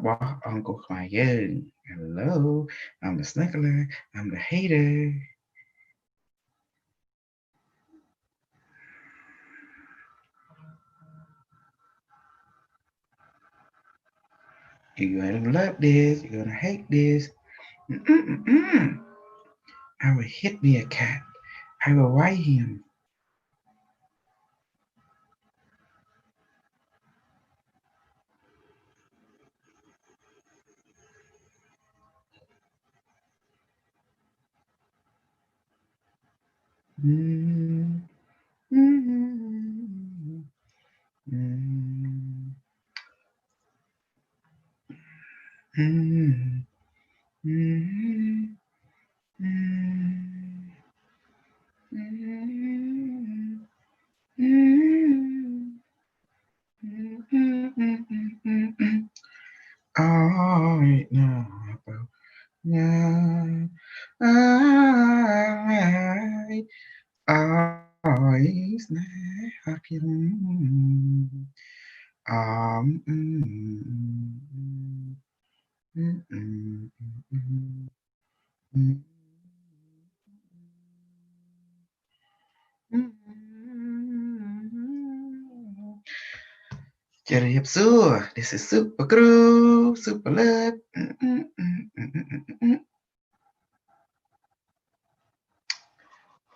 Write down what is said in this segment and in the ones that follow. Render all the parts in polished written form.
Bỏ Uncle Khoai Dương. Hello, I'm the snuggler, I'm the hater. You're gonna love this, you're gonna hate this. I will hit me a cat. I will write him. All right now, yeah, always happy. Um, Jadi this is super crew, super love.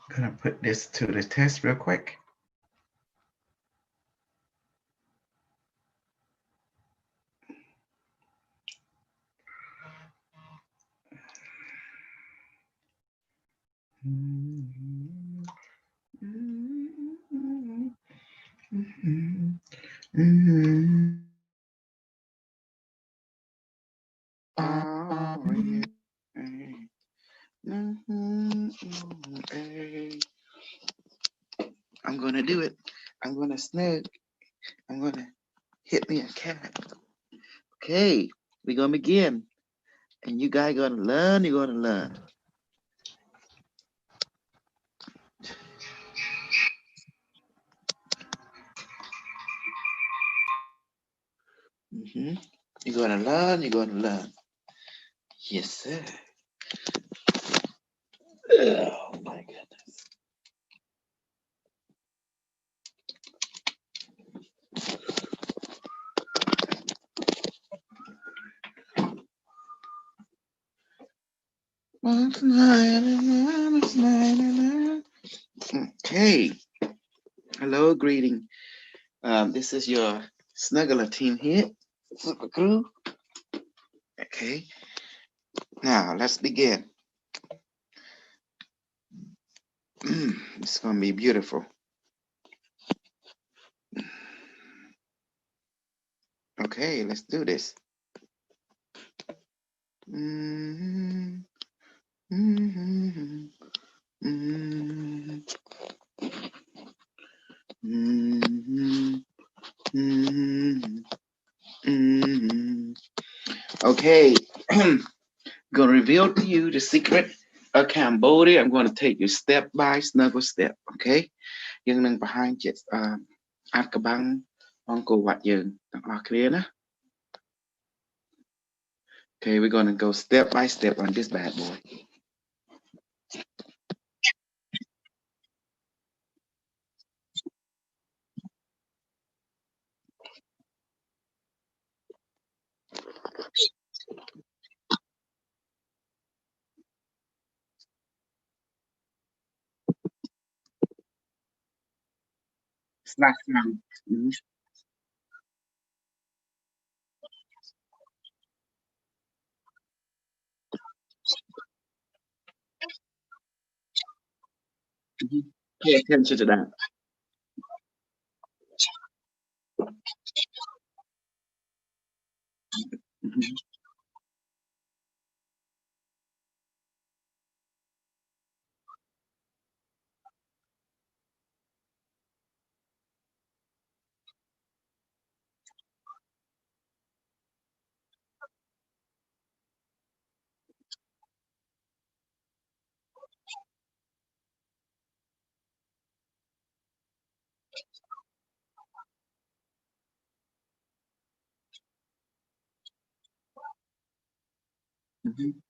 Gonna put this to the test real quick. I'm gonna do it. I'm gonna snug. I'm gonna hit me a cat. Okay, we're gonna begin. And you guys gonna learn, you're gonna learn. You're gonna learn, you're gonna learn. Yes, sir. Oh my goodness. Okay. Hello, greeting. This is your snuggler team here, Super Crew. Okay. Now let's begin. It's gonna be beautiful. Okay, let's do this. Okay, gonna reveal to you the secret of Cambodia. I'm going to take you step by snuggle step. Okay,យើងនឹងបង្ហាញជាអាចកបាំងអង្គរវត្តយើងទាំងអស់គ្នាណា Okay, we're gonna go step by step on this bad boy. Slash sound. Pay attention to that. Mhm.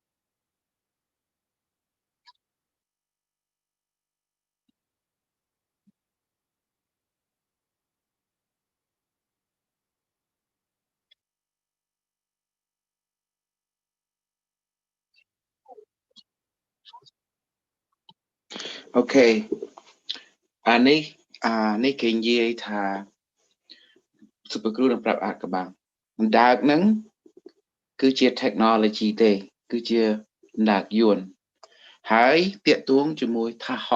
Okay អានេះគេនិយាយថា superglue នឹងប្រាប់អាថ៌កំបាំងដើកហ្នឹងគឺជា technology ទេគឺជា ដើកយួនហើយតាកទួងជាមួយថាស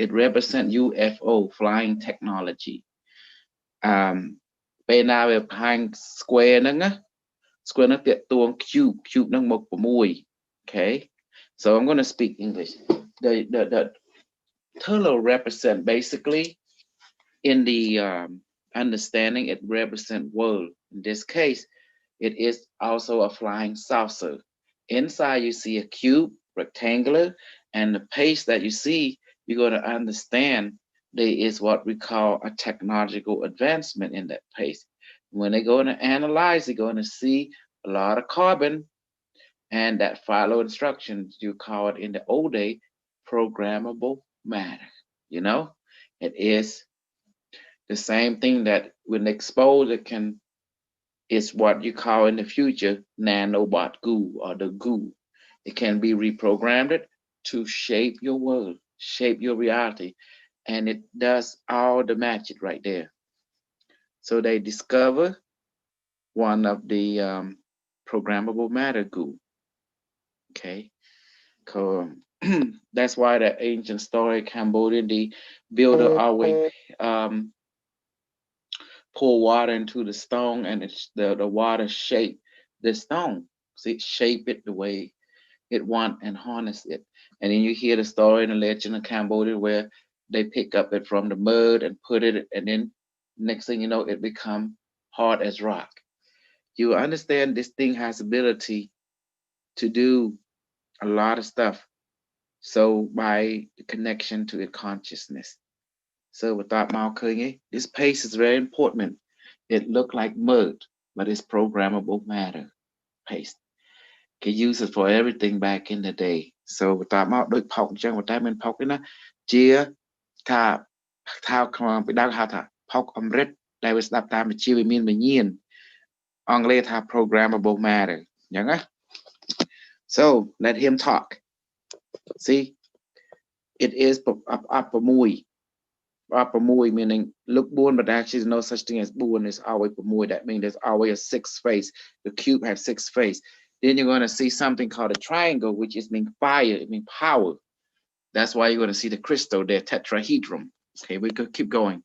it represent UFO flying technology ពេលណាវាបង្ហាញ square ហ្នឹងណា square ហ្នឹងតាកទួង cube ហ្នឹងមក6 okay so I'm going to speak English the turtle represent basically in the understanding it represent world. In this case, it is also a flying saucer. Inside you see a cube, rectangular, and the pace that you see, you're going to understand there is what we call a technological advancement in that pace. When they're going to analyze, they're going to see a lot of carbon and that follow instructions. You call it in the old day programmable matter. You know, it is the same thing that when exposed, it can is what you call in the future nanobot goo or the goo. It can be reprogrammed to shape your world, shape your reality, and it does all the magic right there. So they discover one of the programmable matter goo. Okay, cool. That's why the ancient story Cambodian the builder always pour water into the stone and the water shape the stone. See, shape it the way it want and harness it. And then you hear the story and the legend of Cambodia where they pick up it from the mud and put it, and then next thing you know, it become hard as rock. You understand this thing has ability to do a lot of stuff. So by the connection to the consciousness. So without Malkunye, this pace is very important. It looked like mud, but it's programmable matter paste. Can use it for everything back in the day. So without Malដូចផុកអញ្ចឹងប៉ុន្តែមិនផុកទេណាជាថាពីដើមហៅថាផុកអំរិតដែលវាស្ដាប់តាមវិជាវិមានវិញ្ញាណអង់គ្លេសថា programmable matter អញ្ចឹងណា so let him talk see it is up 6 meaning look born, but actually there's no such thing as born. There's always more. That means there's always a 6 face. The cube has 6 face. Then you're going to see something called a triangle, which is mean fire. It means power. That's why you're going to see the crystal there, tetrahedron. Okay, we could keep going.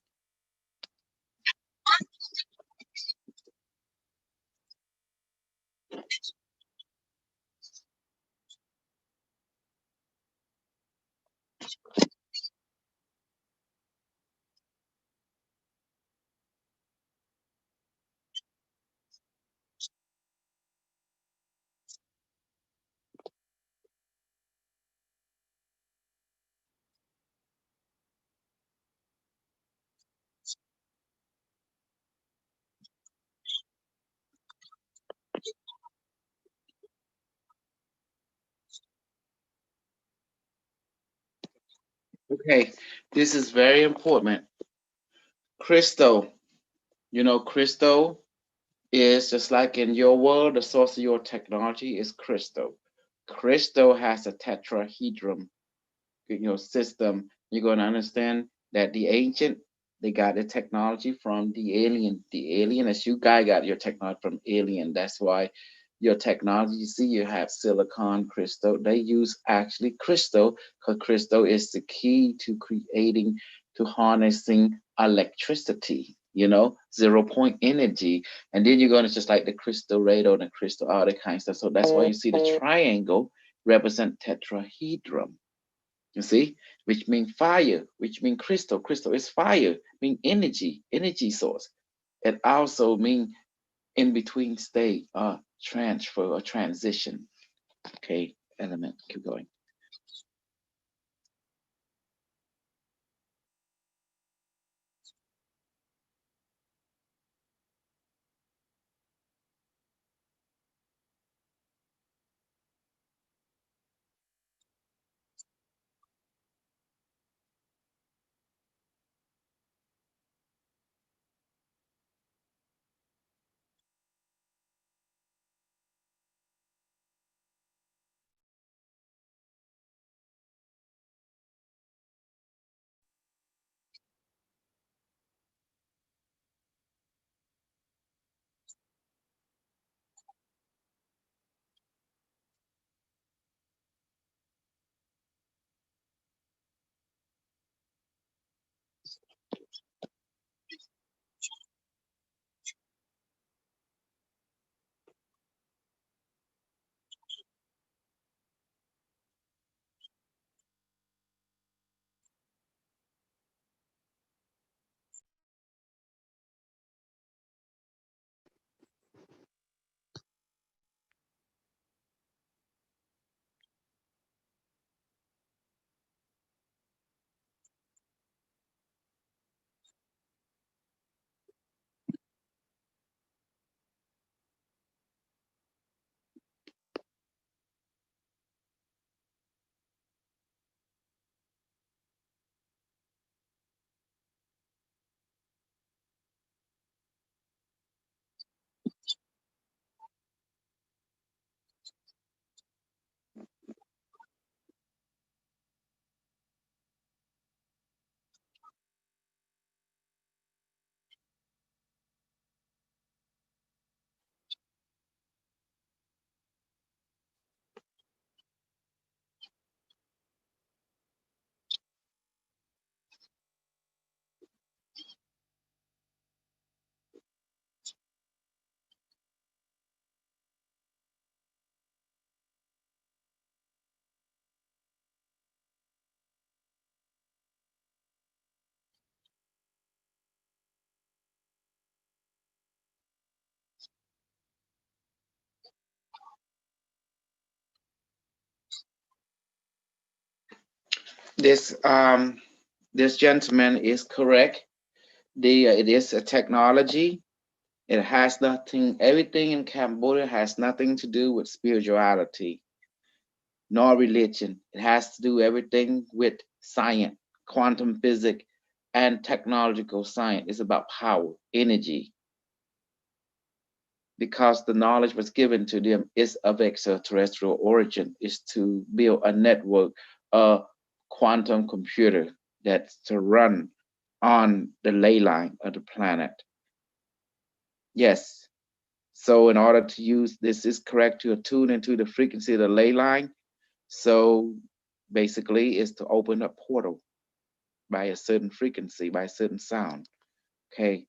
Okay, this is very important. Crystal, crystal is just like in your world, the source of your technology is crystal. Crystal has a tetrahedron system. You're going to understand that the ancient they got the technology from the alien. The alien, as you guys got your technology from alien. That's why your technology, you see, you have silicon crystal. They use actually crystal because crystal is the key to creating, to harnessing electricity. 0 point energy, and then you're going to just like the crystal radar and the crystal, all that kind of stuff. So that's why you see the triangle represent tetrahedron. You see, which means fire, which means crystal. Crystal is fire, mean energy source. It also means in between state, transfer or transition. Okay, element. Keep going. this gentleman is correct. It is a technology. It has nothing. Everything in Cambodia has nothing to do with spirituality nor religion. It has to do everything with science, quantum physics, and technological science. It's about power, energy, because the knowledge was given to them is of extraterrestrial origin, is to build a network, a quantum computer that's to run on the ley line of the planet. Yes. So in order to use this is correct to tune into the frequency of the ley line. So basically is to open a portal by a certain frequency, by a certain sound. Okay.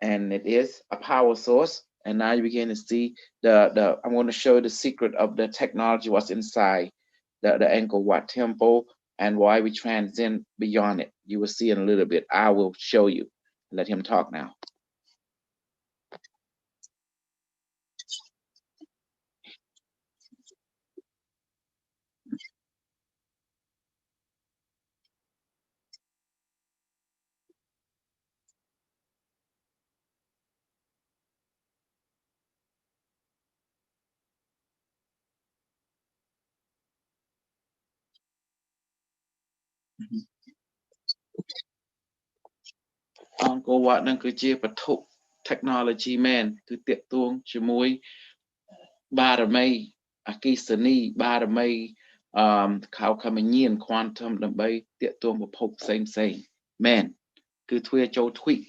And it is a power source. And now you begin to see I'm going to show you the secret of the technology, what's inside the angkorwatt temple and why we transcend beyond it. You will see in a little bit. I will show you. Let him talk now. angkorwatt នឹងគឺជាវត្ថុ technology មែនគឺតាក់ទងជាមួយបារមីអគ្គិសនីបារមីខៅខមញៀន quantum ដើម្បីតាក់ទងប្រភពផ្សេងមែនគឺធ្វើឲ្យចូល tweak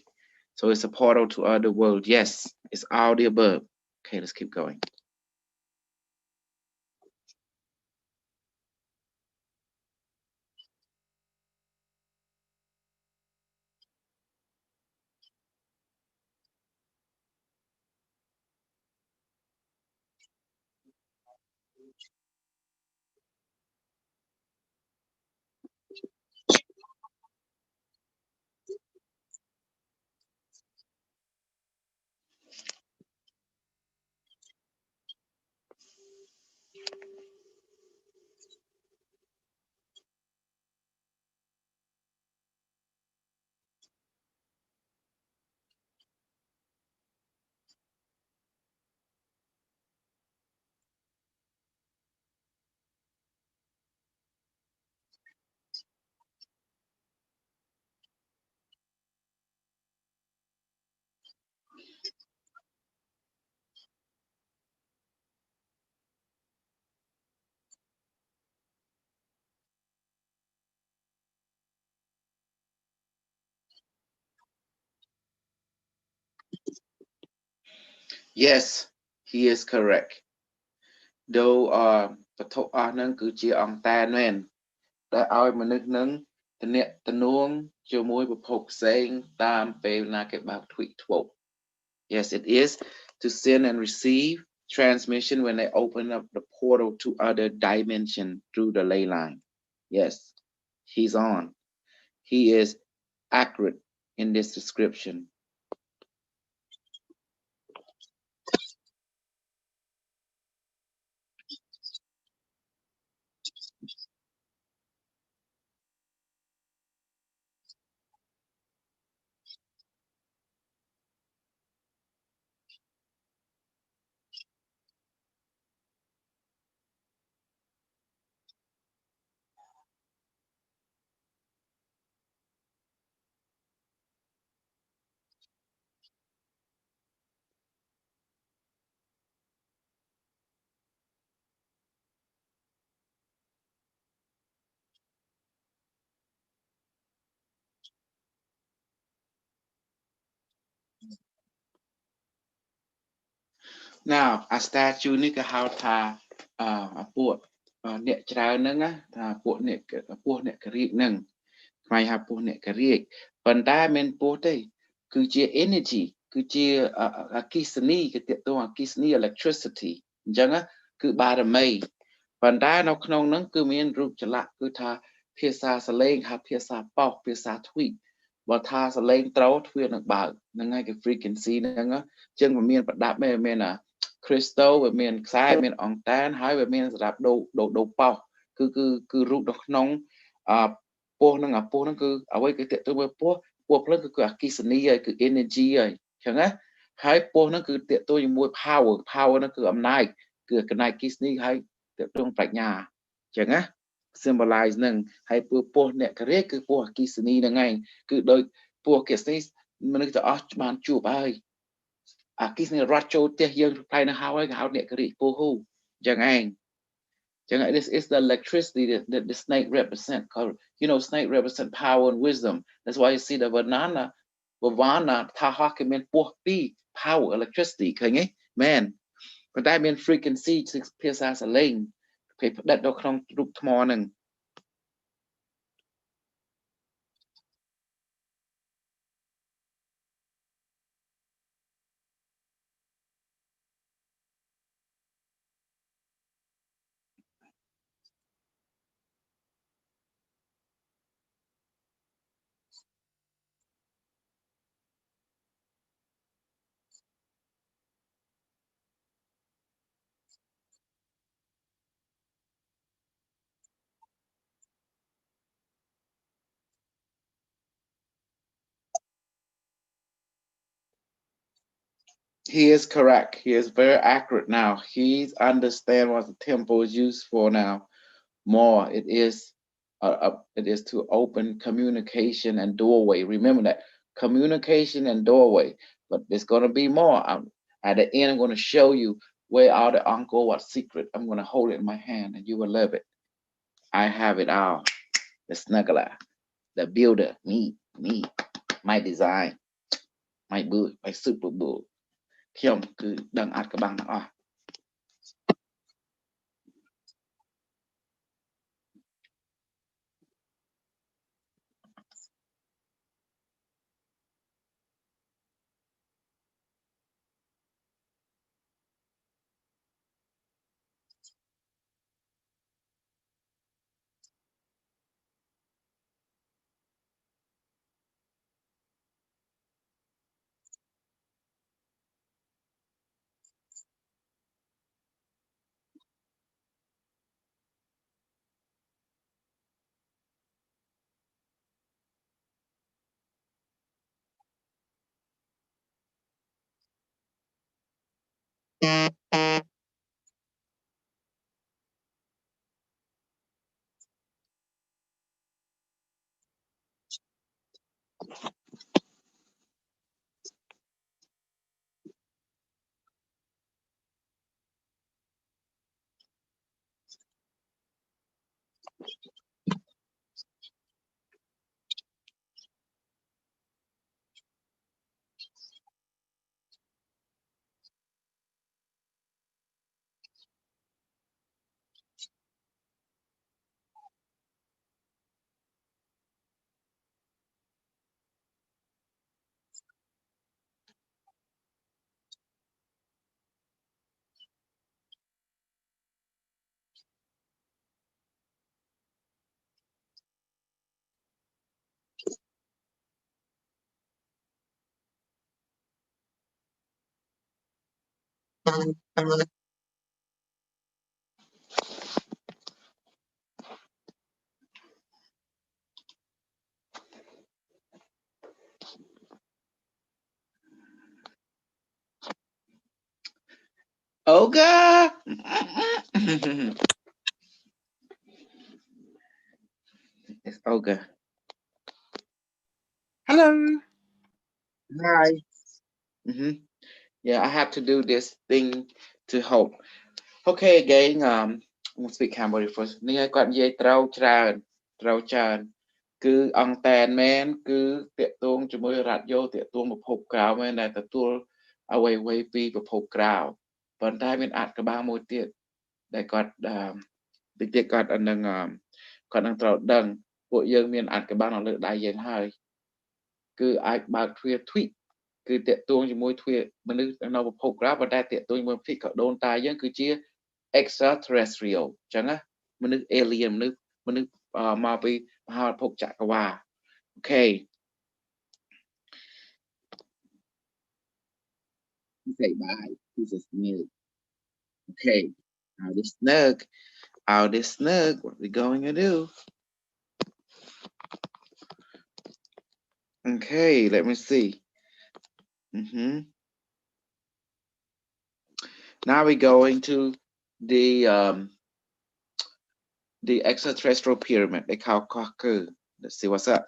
so it's a portal to other world. Yes, it's all the above. Okay, let's keep going. Yes, he is correct. Though វត្ថុអស់ហ្នឹងគឺជាអង្គតែនមែនដែលឲ្យមនុស្សហ្នឹងទំនាក់ទំនងជាមួយប្រភពផ្សេងតាមពេលណាគេបើក tweet ធ្វោក Yes, it is to send and receive transmission when they open up the portal to other dimension through the ley line. Yes, he's on. He is accurate in this description. Now, I start you នេះគេហៅថាពួកអ្នកច្រើនហ្នឹងណាថាពួកអ្នកអ្នកករៀកហ្នឹងខ្មែរហៅពួកអ្នកករៀកប៉ុន្តែមិនពោះទេគឺជា energy គឺជាអគ្គិសនីគេទាក់ទងអគ្គិសនី electricity អញ្ចឹងគឺបារមីប៉ុន្តែនៅក្នុងហ្នឹងគឺមានរូបចម្លាក់គឺថាភាសាសលេងហៅភាសាប៉ោះភាសា tweet បើថាសលេងត្រូវទ្វារនឹងបើកហ្នឹងហើយគេ frequency ហ្នឹងអញ្ចឹងវាមានប្រដាប់មែនមានcrystal វាមានខ្សែមានអង្តានហើយវាមានសម្រាប់ដូប៉ោះគឺរូបនៅក្នុង ពោះហ្នឹងអាពោះហ្នឹងគឺអ្វីគឺតេតួមួយពោះភ្លើងគឺអគ្គិសនីហើយគឺ energy ហើយអញ្ចឹងណាហើយពោះហ្នឹងគឺតេតួជាមួយ power ហ្នឹងគឺអំណាចគឺកណៃអគ្គិសនីហើយតេតួប្រាជ្ញាអញ្ចឹងណា symbolize ហ្នឹងហើយពោះអ្នកករាគឺពោះអគ្គិសនីហ្នឹងឯងគឺដោយពោះអគ្គិសនីមនុស្សទាំងអស់បានជួបហើយអគ្គិសនីរត់ចូលផ្ទះយើងផ្នែកហ្នឹងហើយគេហៅអ្នកករាពោះហូអញ្ចឹងឯង this is the electricity that the snake represent. Snake represent power and wisdom. That's why you see the Vavana, Taha can mean power, electricity. Okay, man. But that mean frequency ភាសាសលេងគេផ្ដិតនៅក្នុងរូបថ្មហ្នឹង He is correct. He is very accurate now. He understands what the temple is used for now. More, it is to open communication and doorway. Remember that communication and doorway. But there's going to be more. At the end, I'm going to show you where all the angkorwatt secret. I'm going to hold it in my hand, and you will love it. I have it all. The snuggler, the builder, me, my design, my bull, my super bull. ខ្ញុំគឺដឹងអាចក្បាំងទាំងអស់ Olga. It's Olga. Hello. Hi. Hmm. Yeah, I have to do this thing to hope. Okay, again, I'm gonna speak Cambodia first. នេះឲ្យគាត់និយាយត្រូវច្រើនគឺអង្គតែនមែនគឺតាកតងជាមួយរ៉ាឌីយ៉ូតាកតងប្រភពក្រៅមែនដែលទទួលអ្វីពីប្រភពក្រៅប៉ុន្តែមានអាចក្បាលមួយទៀតដែលគាត់តិចទៀតគាត់នឹងត្រូវដឹងពួកយើងមានអាចក្បាលនៅលើដៃយើងហើយគឺអាចបើកទ្វារ tweet គឺតាកតងជាមួយទ្វារមនុស្សនៅប្រភពក្រៅប៉ុន្តែតាកតងជាមួយភិក្ខុដូនតាយើងគឺជា extraterrestrial អញ្ចឹងណាមនុស្ស alien មនុស្សមកពីមហាភពចក្រវាឡ Okay. Say bye. He's a snug. Okay. Out this snug. What we going to do? Okay, let me see. Now we go into the extraterrestrial pyramid. They call Kaku. Let's see what's up.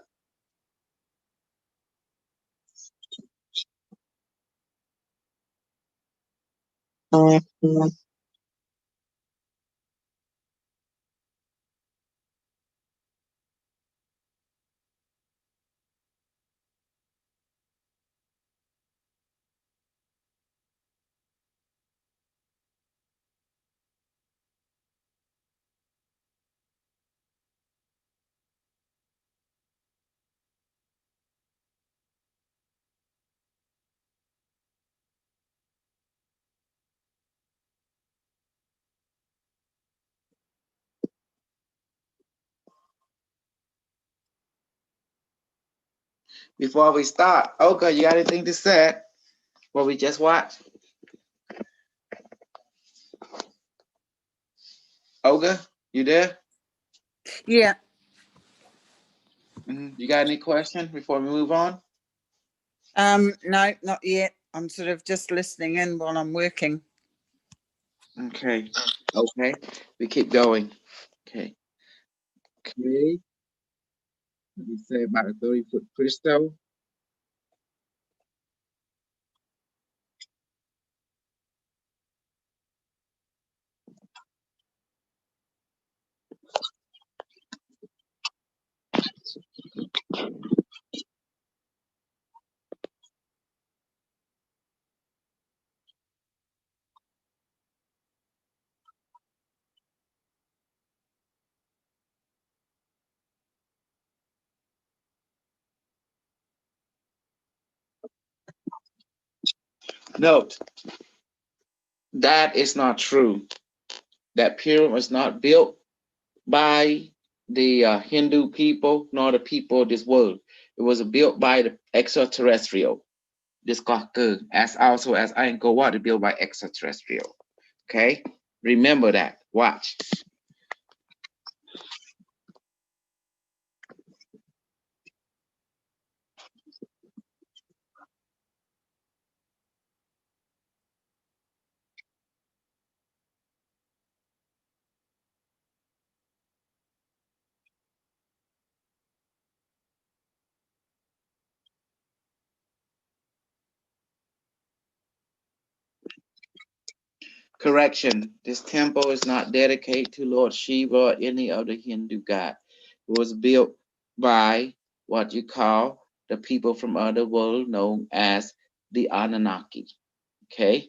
Before we start, okay, you got anything to say? What we just watched? Olga, you there? Yeah. You got any questions before we move on? No, not yet. I'm sort of just listening in while I'm working. Okay. Okay. We keep going. Okay. Okay. Let me say about a 30-foot crystal. Note, that is not true. That pyramid was not built by the Hindu people nor the people of this world. It was built by the extraterrestrial. This Gokul, as also as angkorwatt, built by extraterrestrial. Okay, remember that. Watch. Correction, this temple is not dedicated to Lord Shiva or any other Hindu god. It was built by what you call the people from other world known as the Anunnaki. Okay?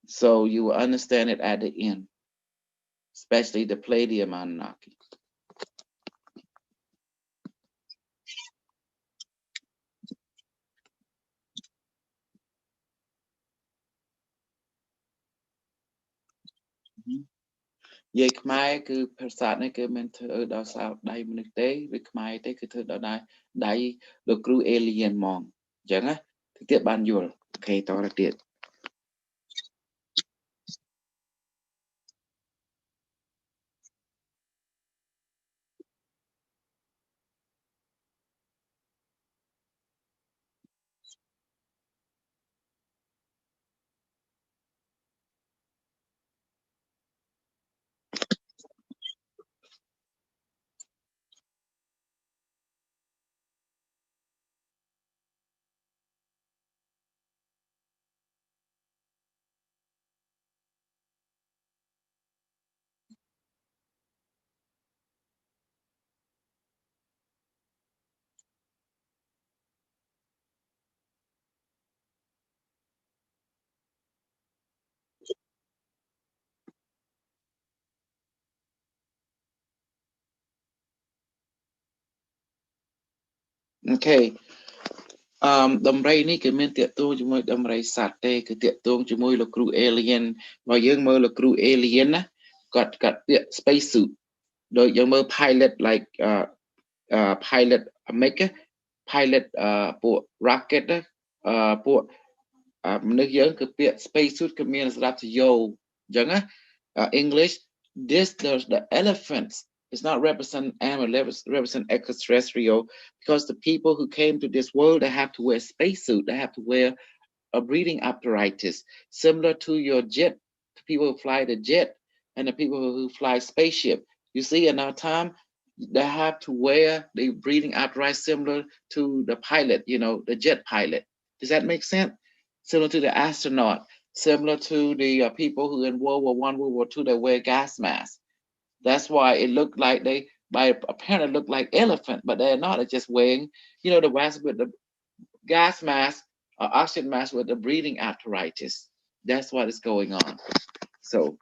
So you will understand it at the end, especially the Palladium Anunnaki. Mhm. និយាយខ្មែរគឺភាសានេះគឺមិនធ្វើដល់សោដៃមនុស្សទេវាខ្មែរទេគឺធ្វើដល់ដៃលោកគ្រូអេលៀនហ្មងអញ្ចឹងណាទៀតបានយល់អូខេតទៅទៀត Okay ដំរីនេះគឺមានតាកទួងជាមួយដំរីសត្វទេគឺតាកទួងជាមួយលោកគ្រូ alien បើយើងមើលលោកគ្រូ alien ណាគាត់ពាក់ space suit ដូចយើងមើល pilot like pilot make pilot ពួក rocket ណាពួកមនុស្សយើងគឺពាក់ space suit គឺមានសម្រាប់ទៅយោអញ្ចឹងណាEnglish this the elephants It's not represent animal, represent extraterrestrial, because the people who came to this world, they have to wear spacesuit, they have to wear a breathing apparatus, similar to your jet, people who fly the jet and the people who fly spaceship. You see, in our time, they have to wear the breathing apparatus similar to the pilot, the jet pilot. Does that make sense? Similar to the astronaut, similar to the people who in World War One, World War Two, they wear gas masks. That's why it looked like they, by apparently look like elephant, but they're not. They're just wearing, the mask with the gas mask or oxygen mask with the breathing apparatus. That's what is going on. So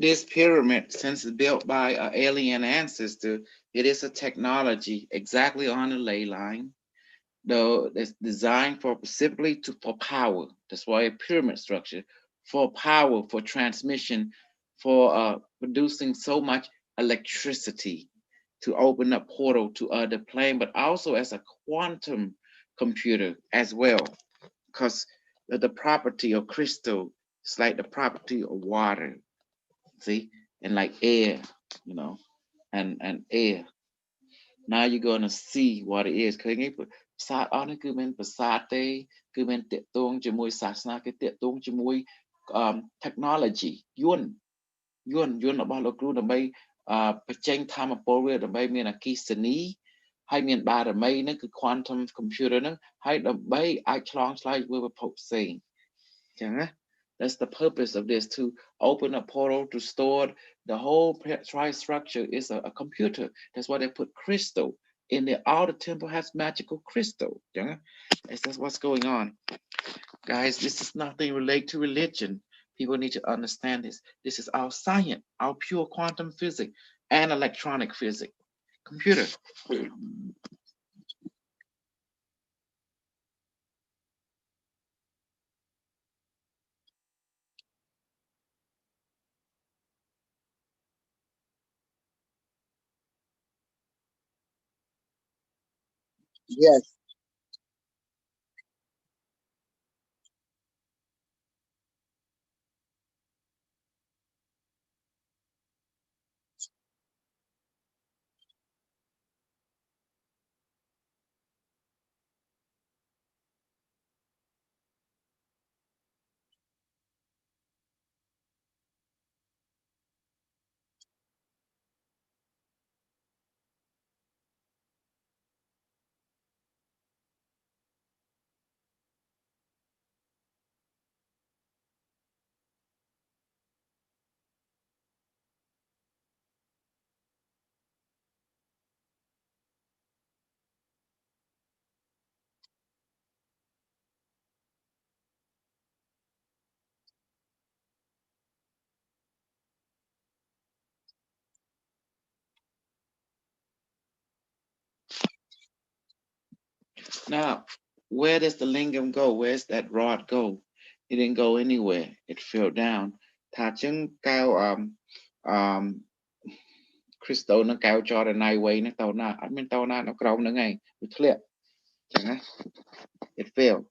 this pyramid, since it's built by an alien ancestor, it is a technology exactly on the ley line. Though it's designed for specifically for power. That's why a pyramid structure, for power, for transmission, for producing so much electricity to open up portal to other plane, but also as a quantum computer as well, because the property of crystal is like the property of water, see, and like air, you know, and air. Now you're gonna see what it is ឃើញទេប្រាសាទអស់នេះគឺមិនប្រាសាទទេគឺមិនតាក់ទងជាមួយសាសនាគឺតាក់ទងជាមួយtechnology យន្តរបស់លោកគ្រូដើម្បីបញ្ចេញធម៌ពលវាដើម្បីមានអគ្គិសនីហើយមានបារមីហ្នឹងគឺ quantum computer ហ្នឹងហើយដើម្បីអាចឆ្លងឆ្លើយvớiពិភពផ្សេងអញ្ចឹងណា that's the purpose of this, to open a portal to store the whole tri-structure is a computer. That's why they put crystal in there. All the temple has magical crystal. Yeah? That's what's going on. Guys, this is nothing related to religion. People need to understand this. This is our science, our pure quantum physics and electronic physics. Computer. Yes. Now, where does the lingam go? Where's that rod go? It didn't go anywhere. It fell down. Thà chứng cao crystal nó cao cho the night way nó tàu na admin tàu na nó cầu nữa ngay. Clear. Chẳng á. It fell.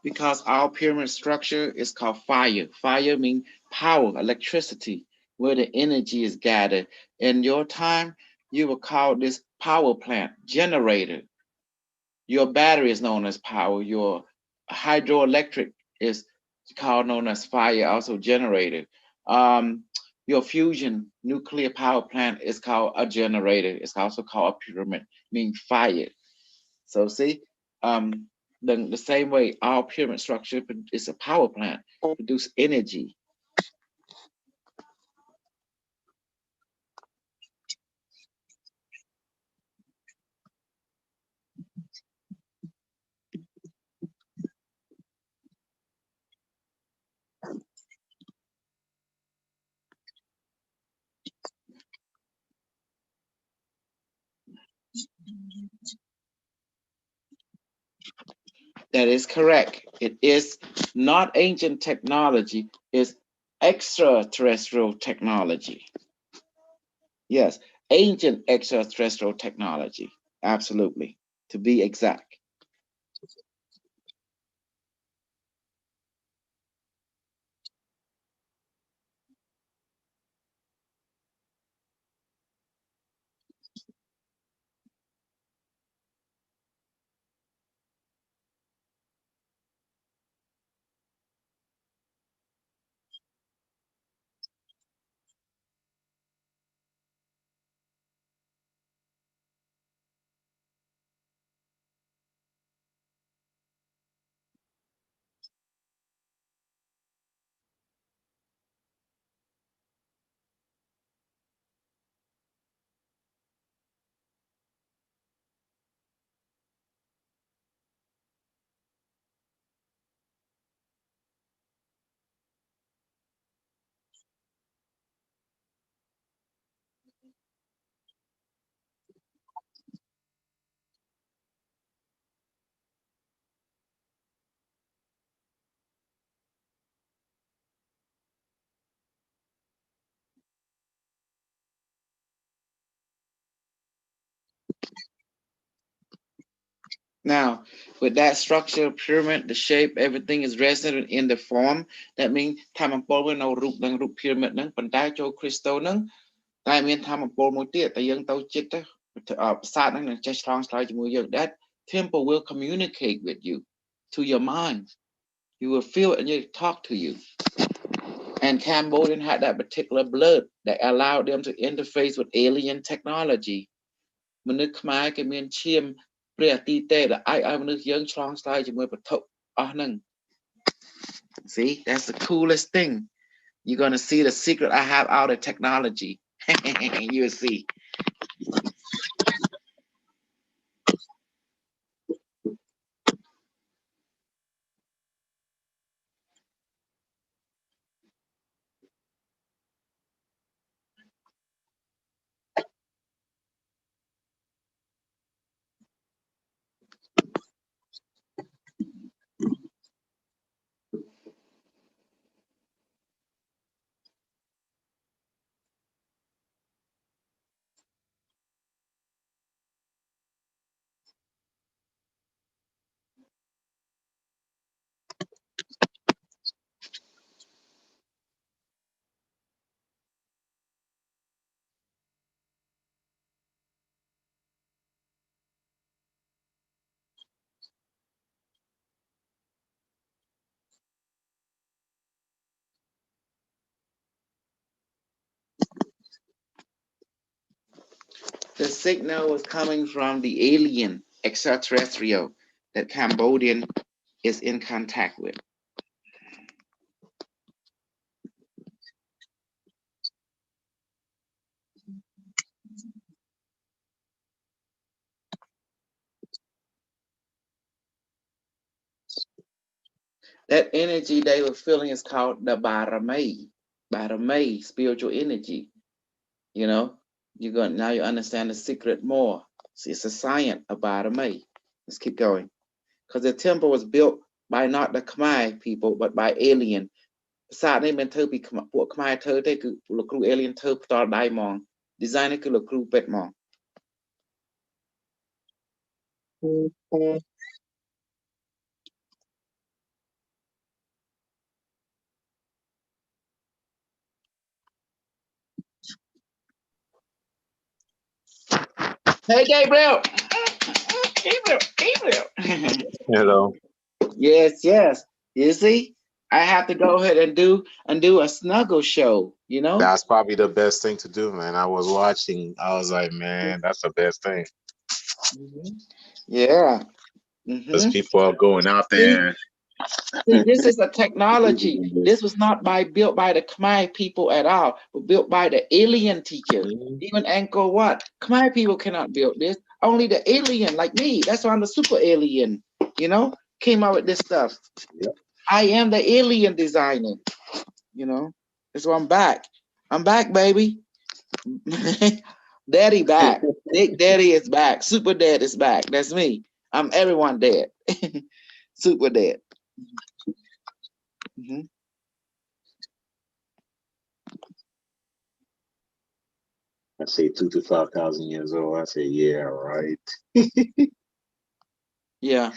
Because our pyramid structure is called fire. Fire means power, electricity, where the energy is gathered. In your time, you will call this power plant, generator. Your battery is known as power. Your hydroelectric is called known as fire, also generated. Your fusion nuclear power plant is called a generator. It's also called a pyramid, meaning fire. So see, the same way our pyramid structure is a power plant, produce energy. That is correct. It is not ancient technology, it's extraterrestrial technology. Yes, ancient extraterrestrial technology. Absolutely. To be exact. Now, with that structure, pyramid, the shape, everything is resident in the form. That means ថាមពលវានៅរូបនឹងរូប pyramid ហ្នឹងប៉ុន្តែចូល crystal ហ្នឹងតែមានថាមពលមួយទៀតតែយើងទៅចិត្តទៅប្រាសាទហ្នឹងនឹងចេះឆ្លងឆ្លើយជាមួយយើង that temple will communicate with you to your mind. You will feel it and it talk to you. And Cambodian had that particular blood that allowed them to interface with alien technology. មនុស្សខ្មែរគេមានឈាមព្រះអាទិទេពដែលអាចឲ្យមនុស្សយើងឆ្លងឆ្លើយជាមួយវត្ថុអស់ហ្នឹង See, that's the coolest thing. You're going to see the secret I have out of technology. You'll see. The signal was coming from the alien extraterrestrial that Cambodian is in contact with. That energy they were feeling is called the Baramei, spiritual energy. You know, now you understand the secret more. See, it's a science of Baramei. Let's keep going. Because the temple was built by not the Khmer people, but by alien. ប្រាសាទនេះមិនធ្វើពីពួកខ្មែរធ្វើទេគឺលោកគ្រូ alien ធ្វើផ្ទាល់ដៃហ្មង design នេះគឺលោកគ្រូពេទ្យហ្មង Hey Gabriel. Gabriel. Hello. Yes. You see, I have to go ahead and do a snuggle show, you know. That's probably the best thing to do, man. I was watching. I was like, man, that's the best thing. Yeah. Because people are going out there. See, this is a technology. This was not built by the Khmer people at all, but built by the alien teacher. Even angkorwatt. Khmer people cannot build this. Only the alien like me. That's why I'm the super alien, you know, came out with this stuff. Yep. I am the alien designer, you know. That's why I'm back. I'm back, baby. Daddy back. Big Daddy is back. Super Dad is back. That's me. I'm everyone dead. Super Dad. I say 2,000 to 5,000 years old. I say, yeah, right. Yeah.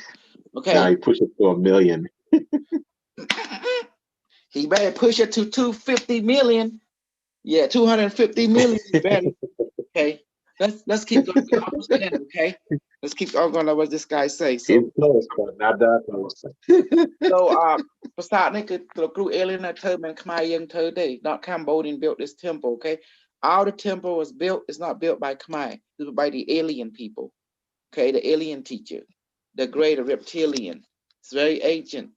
Okay. Now he push it to 1 million. He better push it to 250 million. Yeah, 250 million. Better. Okay. Let's keep going. Okay. Let's keep on going on what this guy say. So it's close, but not that close. So ប្រាសាទនេះគឺលោកគ្រូ alien នៅធ្វើមិនខ្មែរយើងធ្វើទេ not Cambodian built this temple, okay? All the temple was built, it's not built by Khmer, it's by the alien people. Okay, the alien teacher, the great reptilian. It's very ancient.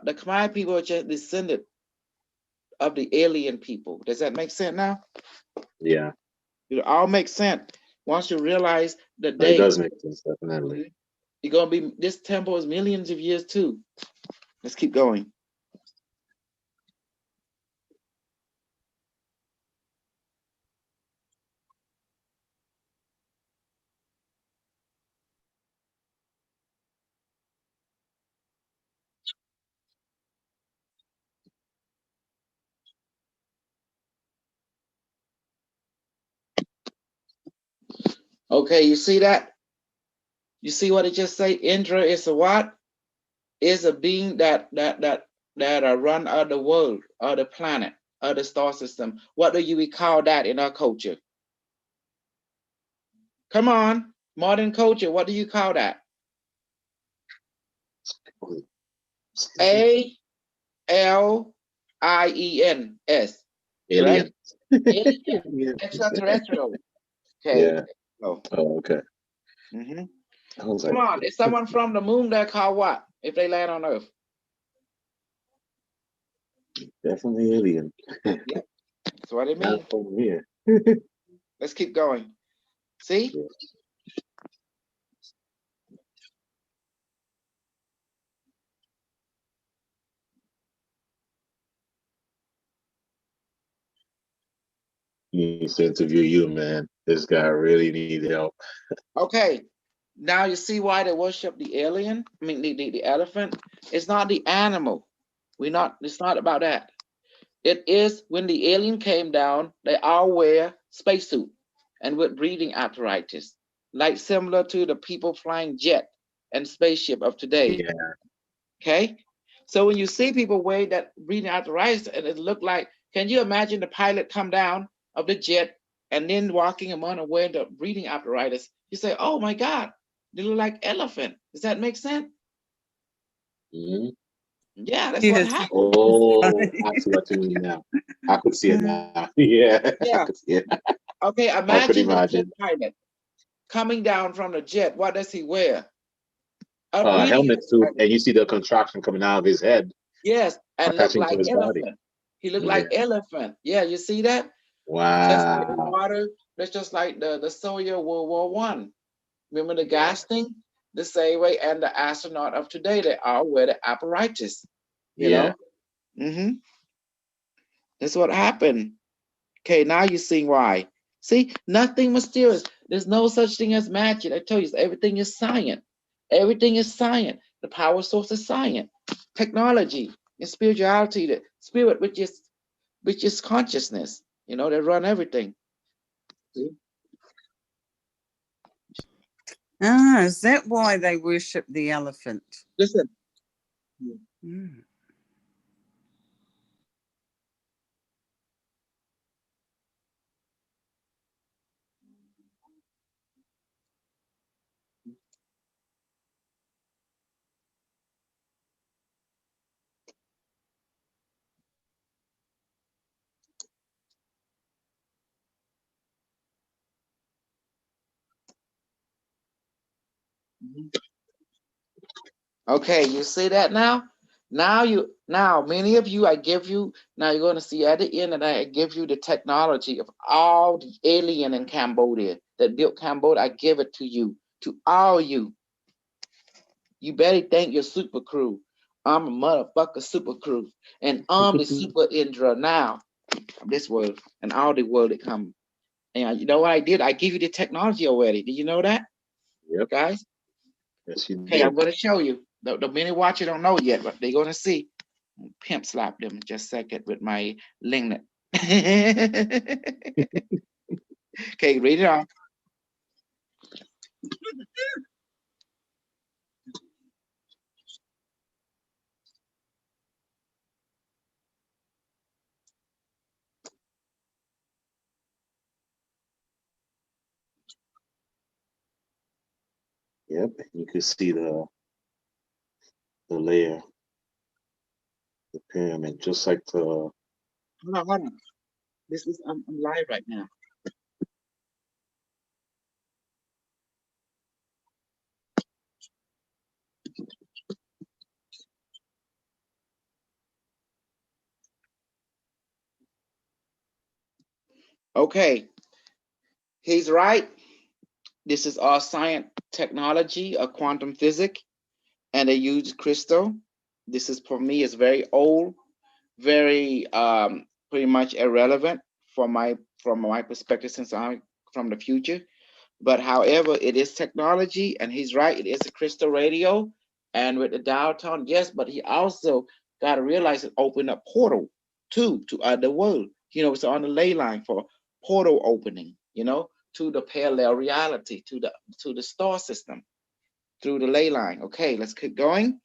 The Khmer people are just descended of the alien people. Does that make sense now? Yeah. It all makes sense once you realize the day. It does make sense, definitely. You're gonna be, this temple is millions of years too. Let's keep going. Okay, you see that? You see what it just say? Indra is a what? Is a being that run of the world, of the planet, of the star system. What do we call that in our culture? Come on, modern culture. What do you call that? ALIENS. Alien. Right? Alien. Extraterrestrial. Okay. Yeah. Oh, okay. Come on, is someone from the moon that called what if they land on Earth? Definitely alien. Yep. That's what it means. Not from here. Let's keep going. See? Yeah. He needs to interview you, man. This guy really needs help. Okay. Now you see why they worship the alien? I mean the elephant. It's not the animal. It's not about that. It is when the alien came down, they all wear spacesuit and with breathing apparatus, like similar to the people flying jet and spaceship of today. Yeah. Okay. So when you see people wear that breathing apparatus and it look like, can you imagine the pilot come down of the jet and then walking among and wearing the breathing apparatus? You say, oh my God, they look like elephant. Does that make sense? Yeah, that's what happened. Oh, I see what you mean now. I could see it now. Yeah. I could see it. Okay, I could imagine the jet imagine. pilot coming down from the jet. What does he wear? Really, Helmet suit, and you see the contraction coming out of his head, yes, and look attaching to like his body. elephant. He looked Yeah. like elephant. Yeah, you see that? Just like the Wow. water. That's just like the soldier World War One. Remember the gas thing? The same way, and the astronaut of today, they all wear the apparatus. You Yeah. know. That's what happened. Okay, now you're seeing why. See, nothing mysterious. There's no such thing as magic. I tell you, everything is science. Everything is science. The power source is science. Technology and spirituality, the spirit, which is consciousness. You know, they run everything. See? Ah, is that why they worship the elephant? Listen. Mm. Okay, you see that now? Now many of you I give you now you're gonna see at the end that I give you the technology of all the alien in Cambodia that built Cambodia. I give it to you, to all you. You better thank your super crew. I'm a motherfucker super crew. And I'm the super Indra now of this world and all the world that come. And you know what I did? I give you the technology already. Did you know that? Yep. Guys? Yes, you Okay, I'm did. gonna show you. The many watcher don't know yet, but they're gonna see. Pimp slap them just a second with my linglet. Okay, read it off. Yep. You could see the layer, the pyramid, just like the. Hold on, hold on. This is I'm live right now. Okay, he's right. This is all science technology, a quantum physics, and they use crystal. This is for me is very old, very pretty much irrelevant from my perspective since I'm from the future. But however, it is technology, and he's right. It is a crystal radio, and with the dial tone, yes. But he also got to realize it opened up portal too to other world. You know, it's on the ley line for portal opening. You know, to the parallel reality, to the star system through the ley line. Okay, let's keep going.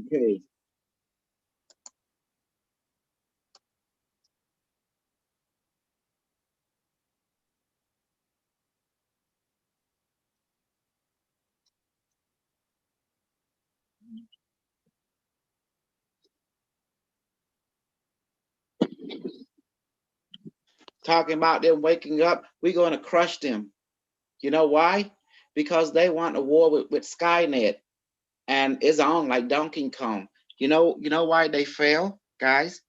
Okay. Talking about them waking up, we're going to crush them. You know why? Because they want a war with Skynet, and it's on like Donkey Kong. You know why they fail, guys?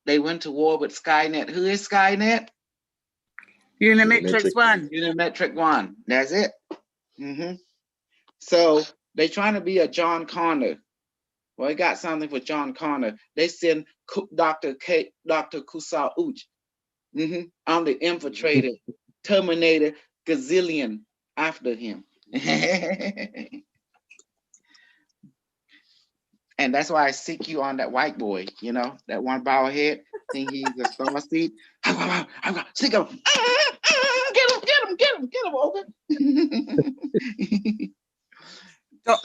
They went to war with Skynet. Who is Skynet? Unimetrix 1. Unimetric One. That's it. hmm So they trying to be a John Connor. Well, they got something for John Connor. They send Dr. Kusal Uch. I'm the infiltrator, Terminator, gazillion after him. And that's why I seek you on that white boy, you know, that one bow head, think he's a star seed. Stick him. Get him, over.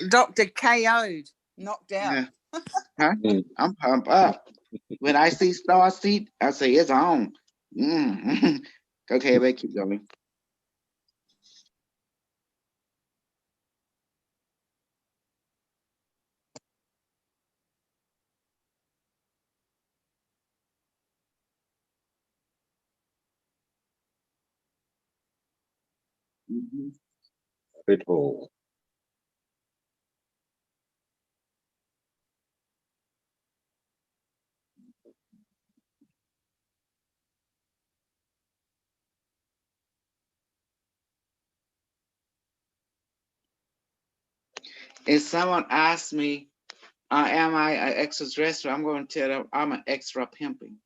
Dr. KO'd, knocked out. Yeah. Huh? I'm pumped up. When I see star seed, I say it's on. Okay, but keep going. Mhm. Bit hole. If someone asks me, am I an extraterrestrial? I'm going to tell them I'm an extra pimping.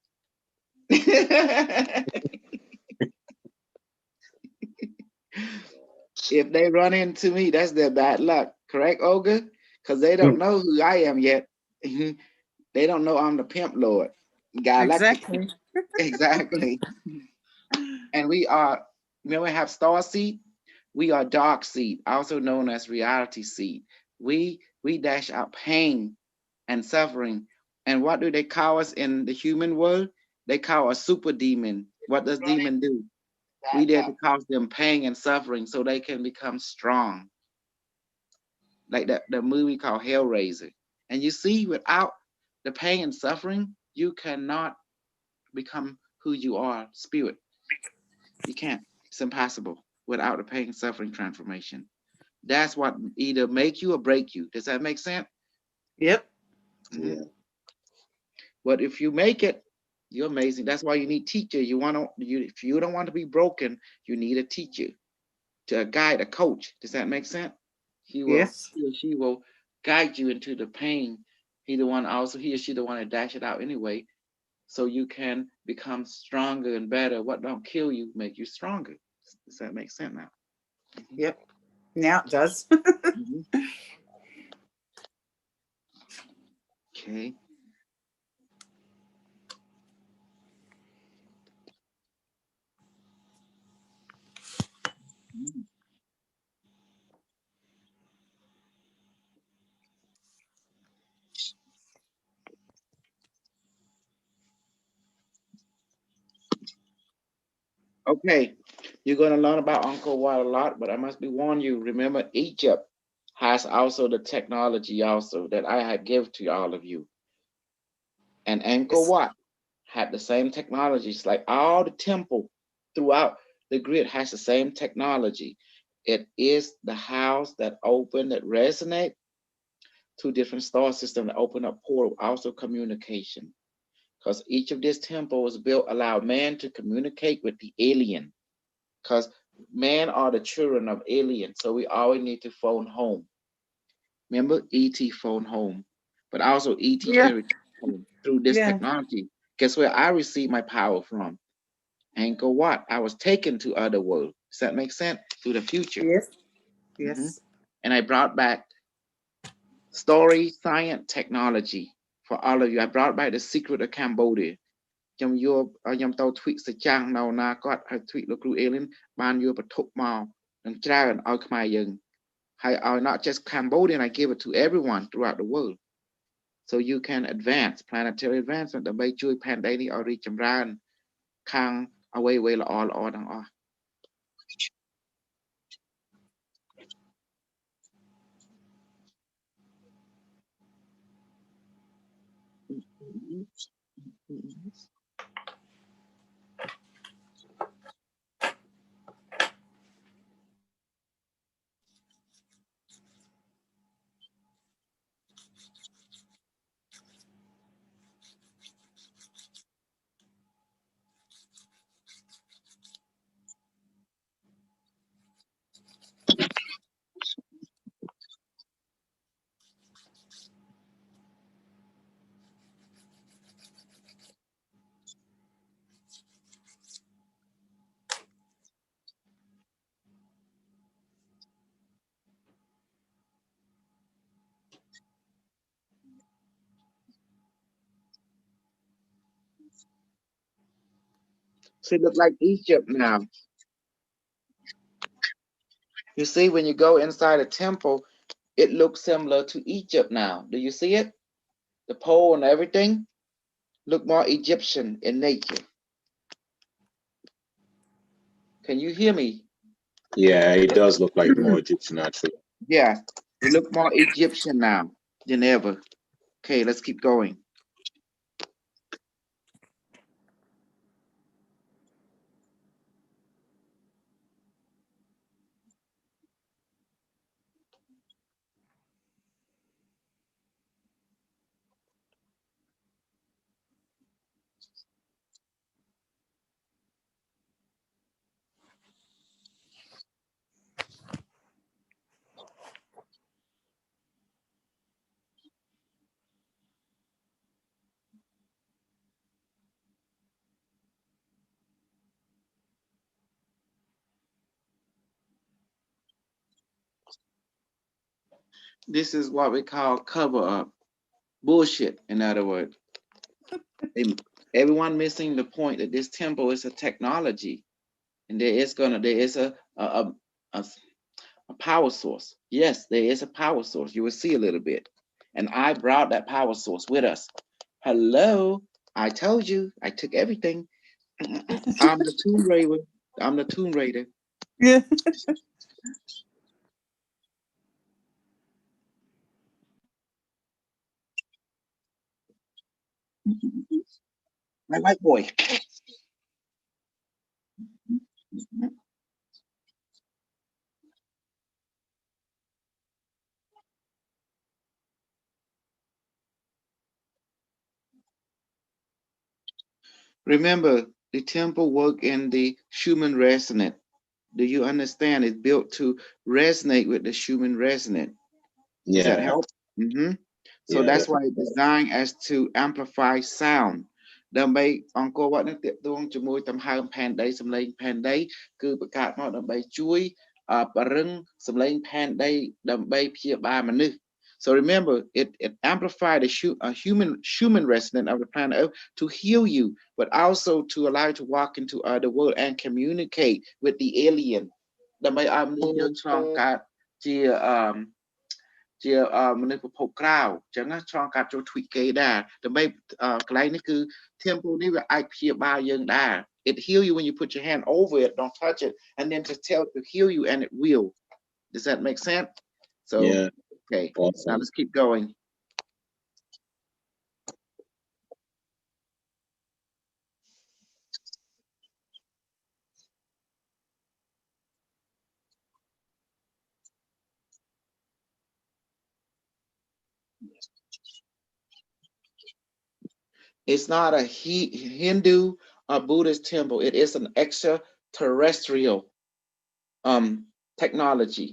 If they run into me, that's their bad luck. Correct, Olga? Because they don't know who I am yet. They don't know I'm the pimp lord. Galactic. Exactly. Exactly. And we are, when we have star seed, we are dark seed, also known as reality seed. We dash out pain and suffering. And what do they call us in the human world? They call us super demon. What does demon do? We there to cause them pain and suffering so they can become strong. Like the movie called Hellraiser. And you see, without the pain and suffering, you cannot become who you are, spirit. You can't. It's impossible without the pain and suffering transformation. That's what either make you or break you. Does that make sense? Yep. Yeah. But if you make it, you're amazing. That's why you need teacher. If you don't want to be broken, you need a teacher, to a guide, a coach. Does that make sense? He Yes. or she will guide you into the pain. He or she the one to dash it out anyway. So you can become stronger and better. What don't kill you make you stronger. Does that make sense now? Yep. Now it does. Mhm. Okay. Okay. You're going to learn about angkorwatt a lot, but I must be warn you. Remember, Egypt has also the technology also that I had give to all of you. And Yes. angkorwatt had the same technologies, like all the temple throughout the grid has the same technology. It is the house that open, that resonate to different star system that open up portal, also communication. Because each of these temples built allow man to communicate with the alien. Because man are the children of aliens, so we always need to phone home. Remember, ET phone home, but also ET Yeah. can return home through this Yeah. technology. Guess where I received my power from? Angkor I was taken to other world. Does that make sense? To the future. Yes. Mhm. Yes. And I brought back story, science, technology for all of you. I brought back the secret of Cambodia. ខ្ញុំយកខ្ញុំទៅ tweet សច្ចាំងនៅណាគាត់ហើយ tweet លោកគ្រូ Alien បានយកប្រធុកមកនឹងច្រើនឲ្យខ្មែរយើងហើយឲ្យ not just Cambodian I give it to everyone throughout the world so you can advance planetary advancement ដើម្បីជួយផែនដីនេះឲ្យរីកចម្រើនខាងអ្វីៗល្អៗទាំងអស់ So it look like Egypt now. You see, when you go inside a temple, it looks similar to Egypt now. Do you see it? The pole and everything look more Egyptian in nature. Can you hear me? Yeah, it does look like more Egyptian actually. Yeah, it look more Egyptian now than ever. Okay, let's keep going. This is what we call cover up. Bullshit, in other words. Everyone missing the point that this temple is a technology. And there is a, a power source. Yes, there is a power source. You will see a little bit. And I brought that power source with us. Hello. I told you. I took everything. I'm the Tomb Raider. I'm the Tomb Raider. Yeah. My white boy. Remember, the temple work in the Schumann resonance. Do you understand? It's built to resonate with the Schumann resonance. Does that Yeah, help? Hmm. So yeah, that's that's why it's designed as to amplify sound. ដើម្បីអង្គរវត្តនឹងតាក់ទងជាមួយទំហំផែនដីសម្លេងផែនដីគឺបង្កើតមកដើម្បីជួយបរឹងសម្លេងផែនដីដើម្បីព្យាបាលមនុស្ស So remember, it amplified the human resonance of the planet Earth to heal you, but also to allow you to walk into other world and communicate with the alien. ដើម្បីឲ្យមនុស្សយើងឆ្លងកាត់ជាមនុស្សប្រភពក្រៅអញ្ចឹងឆ្លងកាត់ចូល tweet គេដែរដើម្បីកន្លែងនេះគឺ temple នេះវាអាចព្យាបាលយើងដែរ it heal you when you put your hand over it, don't touch it, and then just tell it to heal you, and it will. Does that make sense? So yeah, okay, now awesome. let's keep going. It's not a Hindu or Buddhist temple. It is an extraterrestrial technology.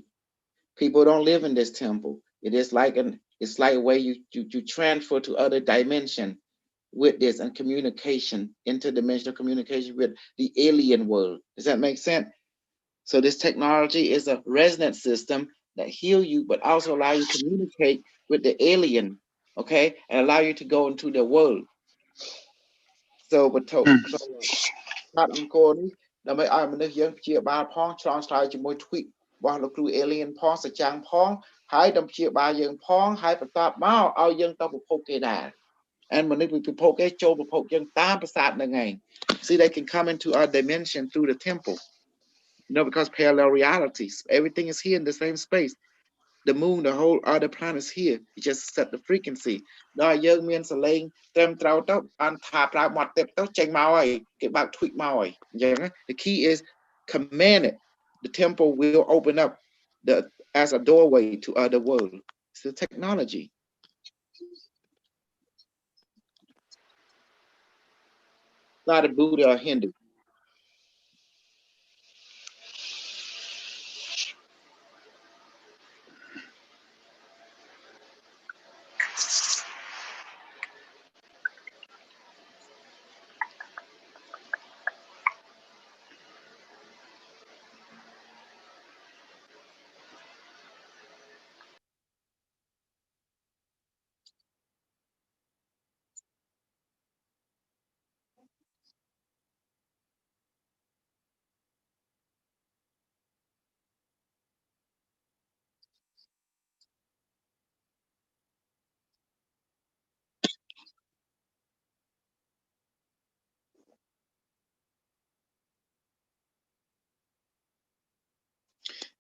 People don't live in this temple. It is like it's like a way you transfer to other dimension with this and communication, interdimensional communication with the alien world. Does that make sense? So this technology is a resonance system that heal you, but also allow you to communicate with the alien, okay, and allow you to go into the world. So, but so កាត់អង្គរនេះដើម្បីឲ្យមនុស្សយើងព្យាបាលផងឆ្លងឆ្លើយជាមួយ tweet របស់លោកគ្រូ alien ផងសច្ចាំងផងហើយដើម្បីព្យាបាលយើងផងហើយបន្តមកឲ្យយើងទៅប្រភពគេដែរ and មនុស្សពីប្រភពគេចូលប្រភពយើងតាមប្រាសាទនឹងឯង see they can come into our dimension through the temple, you know, because parallel realities, everything is here in the same space. The moon, the whole other planets here. You just set the frequency. Đóយើងមានសលេងត្រឹមត្រូវទៅបានថាប្រើមាត់ទឹកទៅចេញមកហើយគេបើក tweet មកហើយអញ្ចឹង the key is command it. The temple will open up the as a doorway to other world. It's the technology. Not a Buddha or Hindu.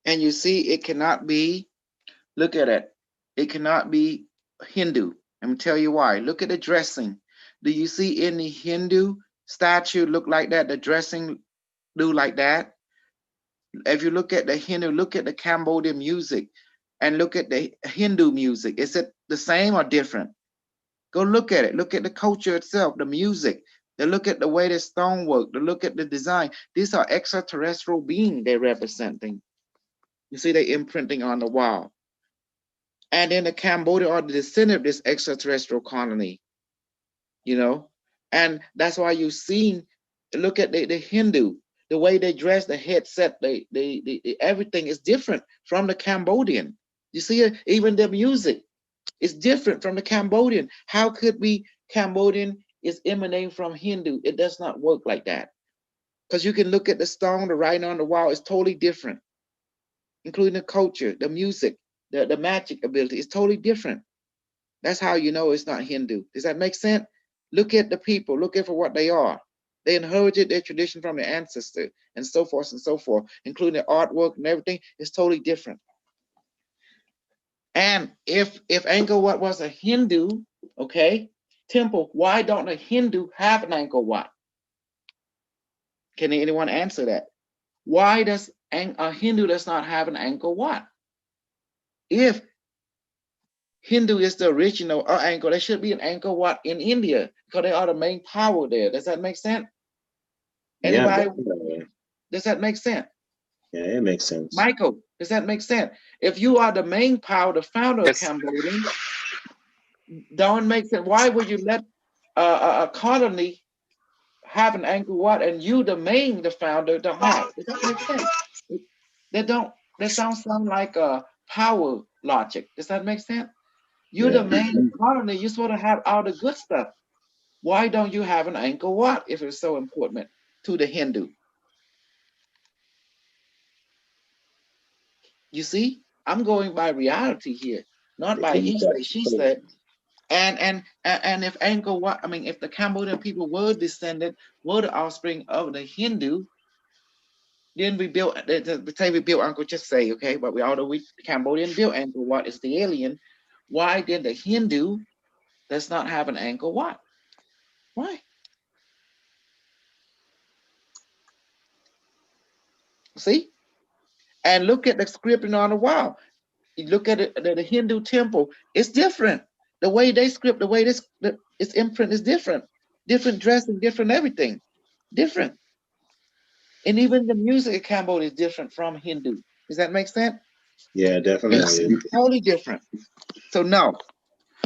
And you see, it cannot be, look at it. It cannot be Hindu. Let me tell you why. Look at the dressing. Do you see any Hindu statue look like that? The dressing do like that? If you look at the Hindu, look at the Cambodian music and look at the Hindu music. Is it the same or different? Go look at it. Look at the culture itself, the music. They look at the way the stone work. They look at the design. These are extraterrestrial beings they're representing. You see, they imprinting on the wall. And then the Cambodia are the descendant of this extraterrestrial colony, you know? And that's why you've seen, look at the Hindu, the way they dress, the headset, everything is different from the Cambodian. You see it? Even the music is different from the Cambodian. How could we Cambodian is emanating from Hindu? It does not work like that. Because you can look at the stone, the writing on the wall is totally different, including the culture, the music, the magic ability is totally different. That's how you know it's not Hindu. Does that make sense? Look at the people, look at for what they are. They inherited their tradition from their ancestor and so forth, including the artwork and everything. It's totally different. And if Angkor was a Hindu, okay, temple, why don't a Hindu have an Angkor Wat? Can anyone answer that? Why does a Hindu does not have an Angkor Wat? If Hindu is the original Angkor, there should be an Angkor Wat in India because they are the main power there. Does that make sense? Anybody? Yeah, does that make sense? Yeah, it makes sense. Michael, does that make sense? If you are the main power, the founder of Cambodia, don't make sense. Why would you let a colony have an Angkor Wat and you, the founder, don't have? Does that make sense? That don't sound like a power logic. Does that make sense? You're the main colony. You're supposed to have all the good stuff. Why don't you have an Angkor Wat if it's so important to the Hindu? You see, I'm going by reality here, not by he said, she said. And if Angkor Wat, I mean, if the Cambodian people were descended, were the offspring of the Hindu, then we built, the time we built Angkor, just say, okay, but the Cambodian built Angkor Wat, is the alien. Why did the Hindu does not have an Angkor Wat? Why? See? And look at the scripting on the wall. You look at the Hindu temple, it's different. The way they script, the way its imprint is different. Different dressing, different everything. Different. And even the music in Cambodia is different from Hindu. Does that make sense? Yeah, definitely. It's totally different. So no,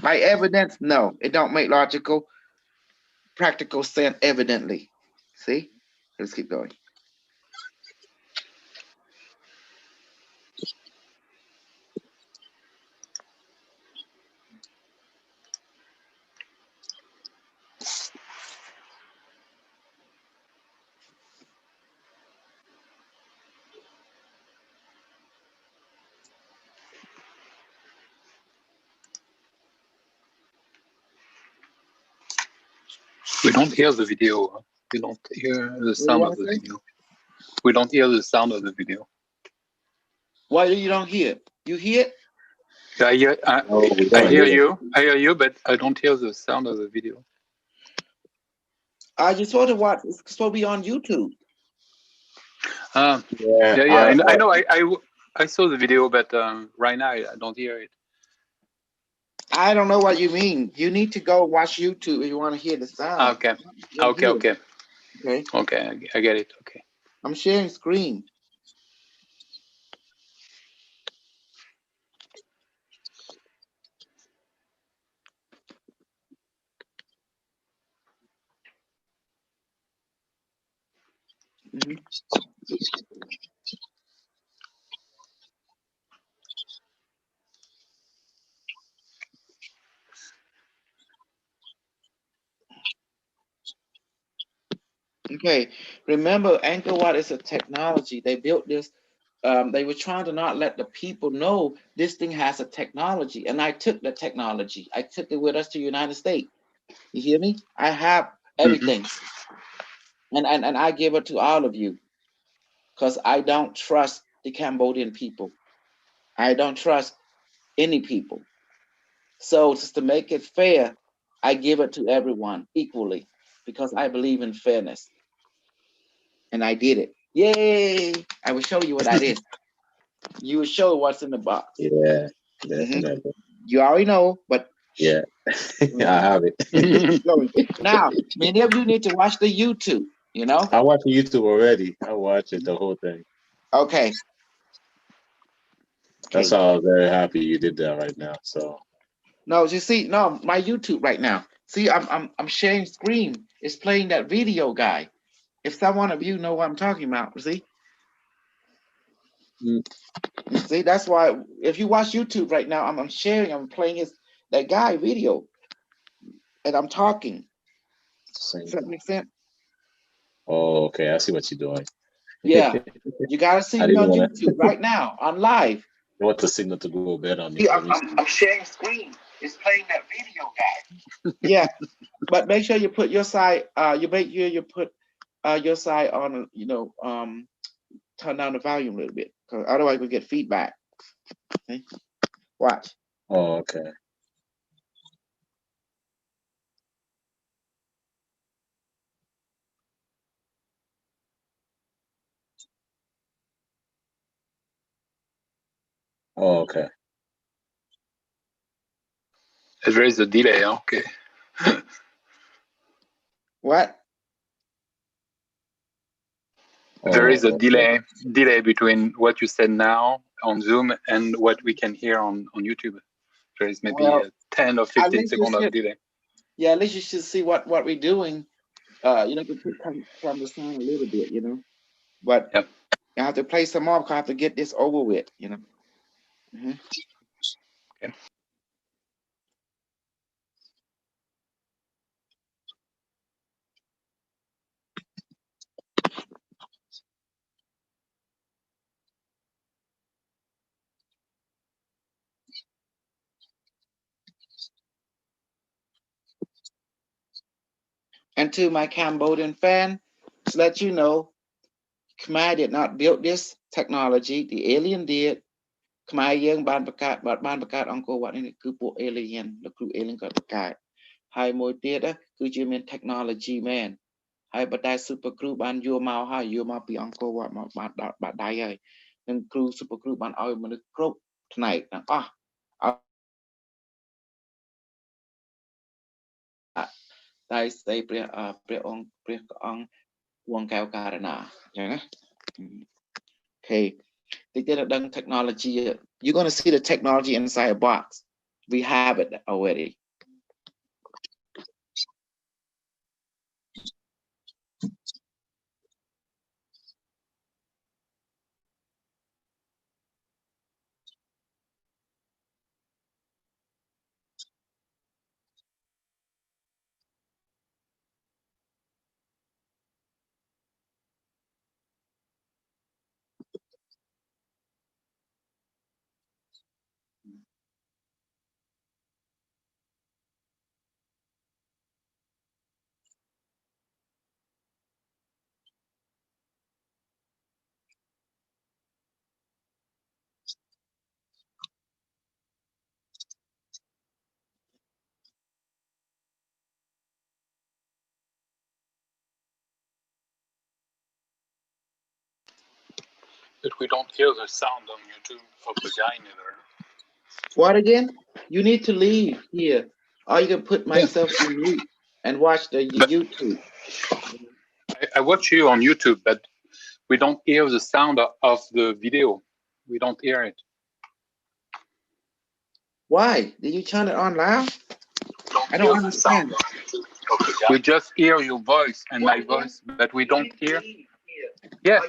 by evidence, no, it don't make logical, practical sense evidently. See? Let's keep going. We don't hear the video. We don't hear the sound of the video. We don't hear the sound of the video. Why you don't hear it? You hear it? I hear you, but I don't hear the sound of the video. I just want to watch. It's supposed to be on YouTube. Yeah. I know. I saw the video, but right now I don't hear it. I don't know what you mean. You need to go watch YouTube if you want to hear the sound. Okay. I get it. Okay. I'm sharing screen. Okay, remember Angkor Wat is a technology. They built this. They were trying to not let the people know this thing has a technology. And I took the technology. I took it with us to the United States. You hear me? I have everything. And I give it to all of you. Because I don't trust the Cambodian people. I don't trust any people. So just to make it fair, I give it to everyone equally because I believe in fairness. And I did it. Yay! I will show you what I did. You will show what's in the box. Yeah, definitely. You already know, but yeah, I have it. Now, many of you need to watch the YouTube. You know, I watch YouTube already. I watch it the whole thing. Okay. That's why I was very happy you did that right now. So no, you see, no, my YouTube right now. See, I'm sharing screen. It's playing that video guy. If someone of you know what I'm talking about, see? Mm. See, that's why if you watch YouTube right now, I'm sharing, I'm playing that guy video, and I'm talking. Does that make sense? Oh, okay. I see what you're doing. Yeah, you gotta see I me didn't on want YouTube right now, on live. I want the signal to go better on me. See, I'm sharing screen. It's playing that video guy. Yeah, but make sure you put your side. You make sure you put your side on. Turn down the volume a little bit, because otherwise we get feedback. Okay? Watch. Oh, okay. Oh, okay. There is a delay. Okay. What? There is a okay. delay between what you said now on Zoom and what we can hear on YouTube. There is maybe Well, 10 or at 15 least you seconds of should. delay. Yeah, at least you should see what we're doing. To come the sound a little bit, But Yep. I have to play some more because I have to get this over with, Mhm. Okay. And to my Cambodian fan, to let you know, Khmer did not build this technology. The alien did. Khmerយើងបានបង្កើតអង្គរវត្តនេះគឺពួក alien លោកគ្រូ alien គាត់បង្កើតហើយមួយទៀតគឺជាមាន technology មែនហើយបតែ super crew បានយកមកពីអង្គរវត្តមកបាត់ដៃហើយនឹងគ្រូ super crew បានឲ្យមនុស្សគ្រប់ផ្នែកទាំងអស់តែស្ដីព្រះអង្គវងកែវការណាអញ្ចឹងណា Okay. They did a done technology. You're going to see the technology inside a box. We have it already. But we don't hear the sound on YouTube of the guy neither. What again? You need to leave here. Or you can put myself in mute and watch the YouTube. I watch you on YouTube, but we don't hear the sound of the video. We don't hear it. Why? Did you turn it on loud? I don't understand. We just hear your voice and my voice, but we don't hear. Yeah.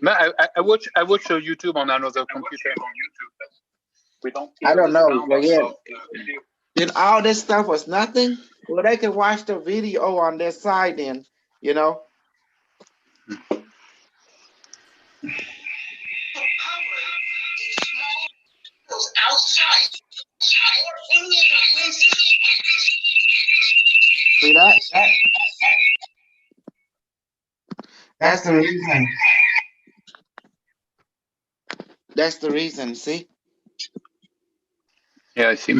No, I watch YouTube on another computer on YouTube, but we don't hear I don't know. the But sound yeah. of the video. Then all this stuff was nothing. Well, they can watch the video on their side then, outside. See that? That's the reason. That's the reason, see? Yeah, I see.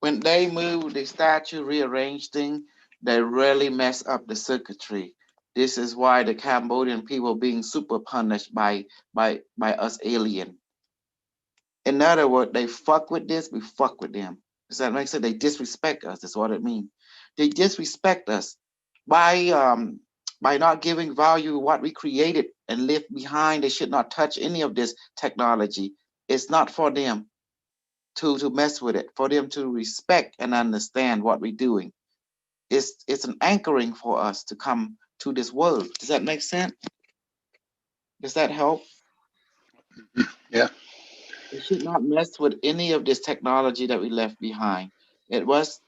when they move the statue, rearrange things, they really mess up the circuitry. This is why the Cambodian people being super punished by us alien. In other words, they fuck with this, we fuck with them. Does that make sense? They disrespect us. That's what it means. They disrespect us by not giving value to what we created and left behind. They should not touch any of this technology. It's not for them to mess with it, for them to respect and understand what we're doing. It's an anchoring for us to come to this world. Does that make sense? Does that help? Yeah. We should not mess with any of this technology that we left behind. It was,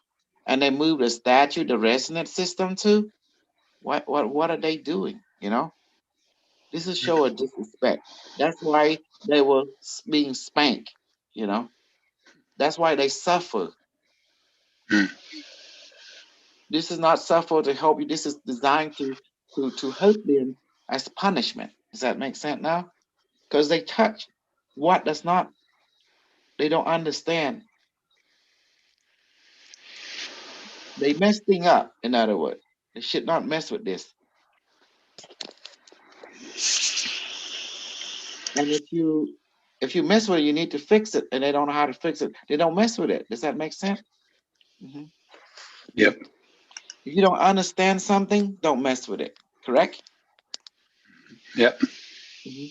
and they moved the statue, the resonance system too. What are they doing? You know, this is show of disrespect. That's why they were being spanked. You know, that's why they suffer. Mm. This is not suffer to help you. This is designed to hurt them as punishment. Does that make sense now? Because they touch what does not. They don't understand. They mess thing up. In other words, they should not mess with this. And if you mess with it, you need to fix it, and they don't know how to fix it. They don't mess with it. Does that make sense? Mm-hmm. Yep. If you don't understand something, don't mess with it. Correct? Yep. Mm-hmm.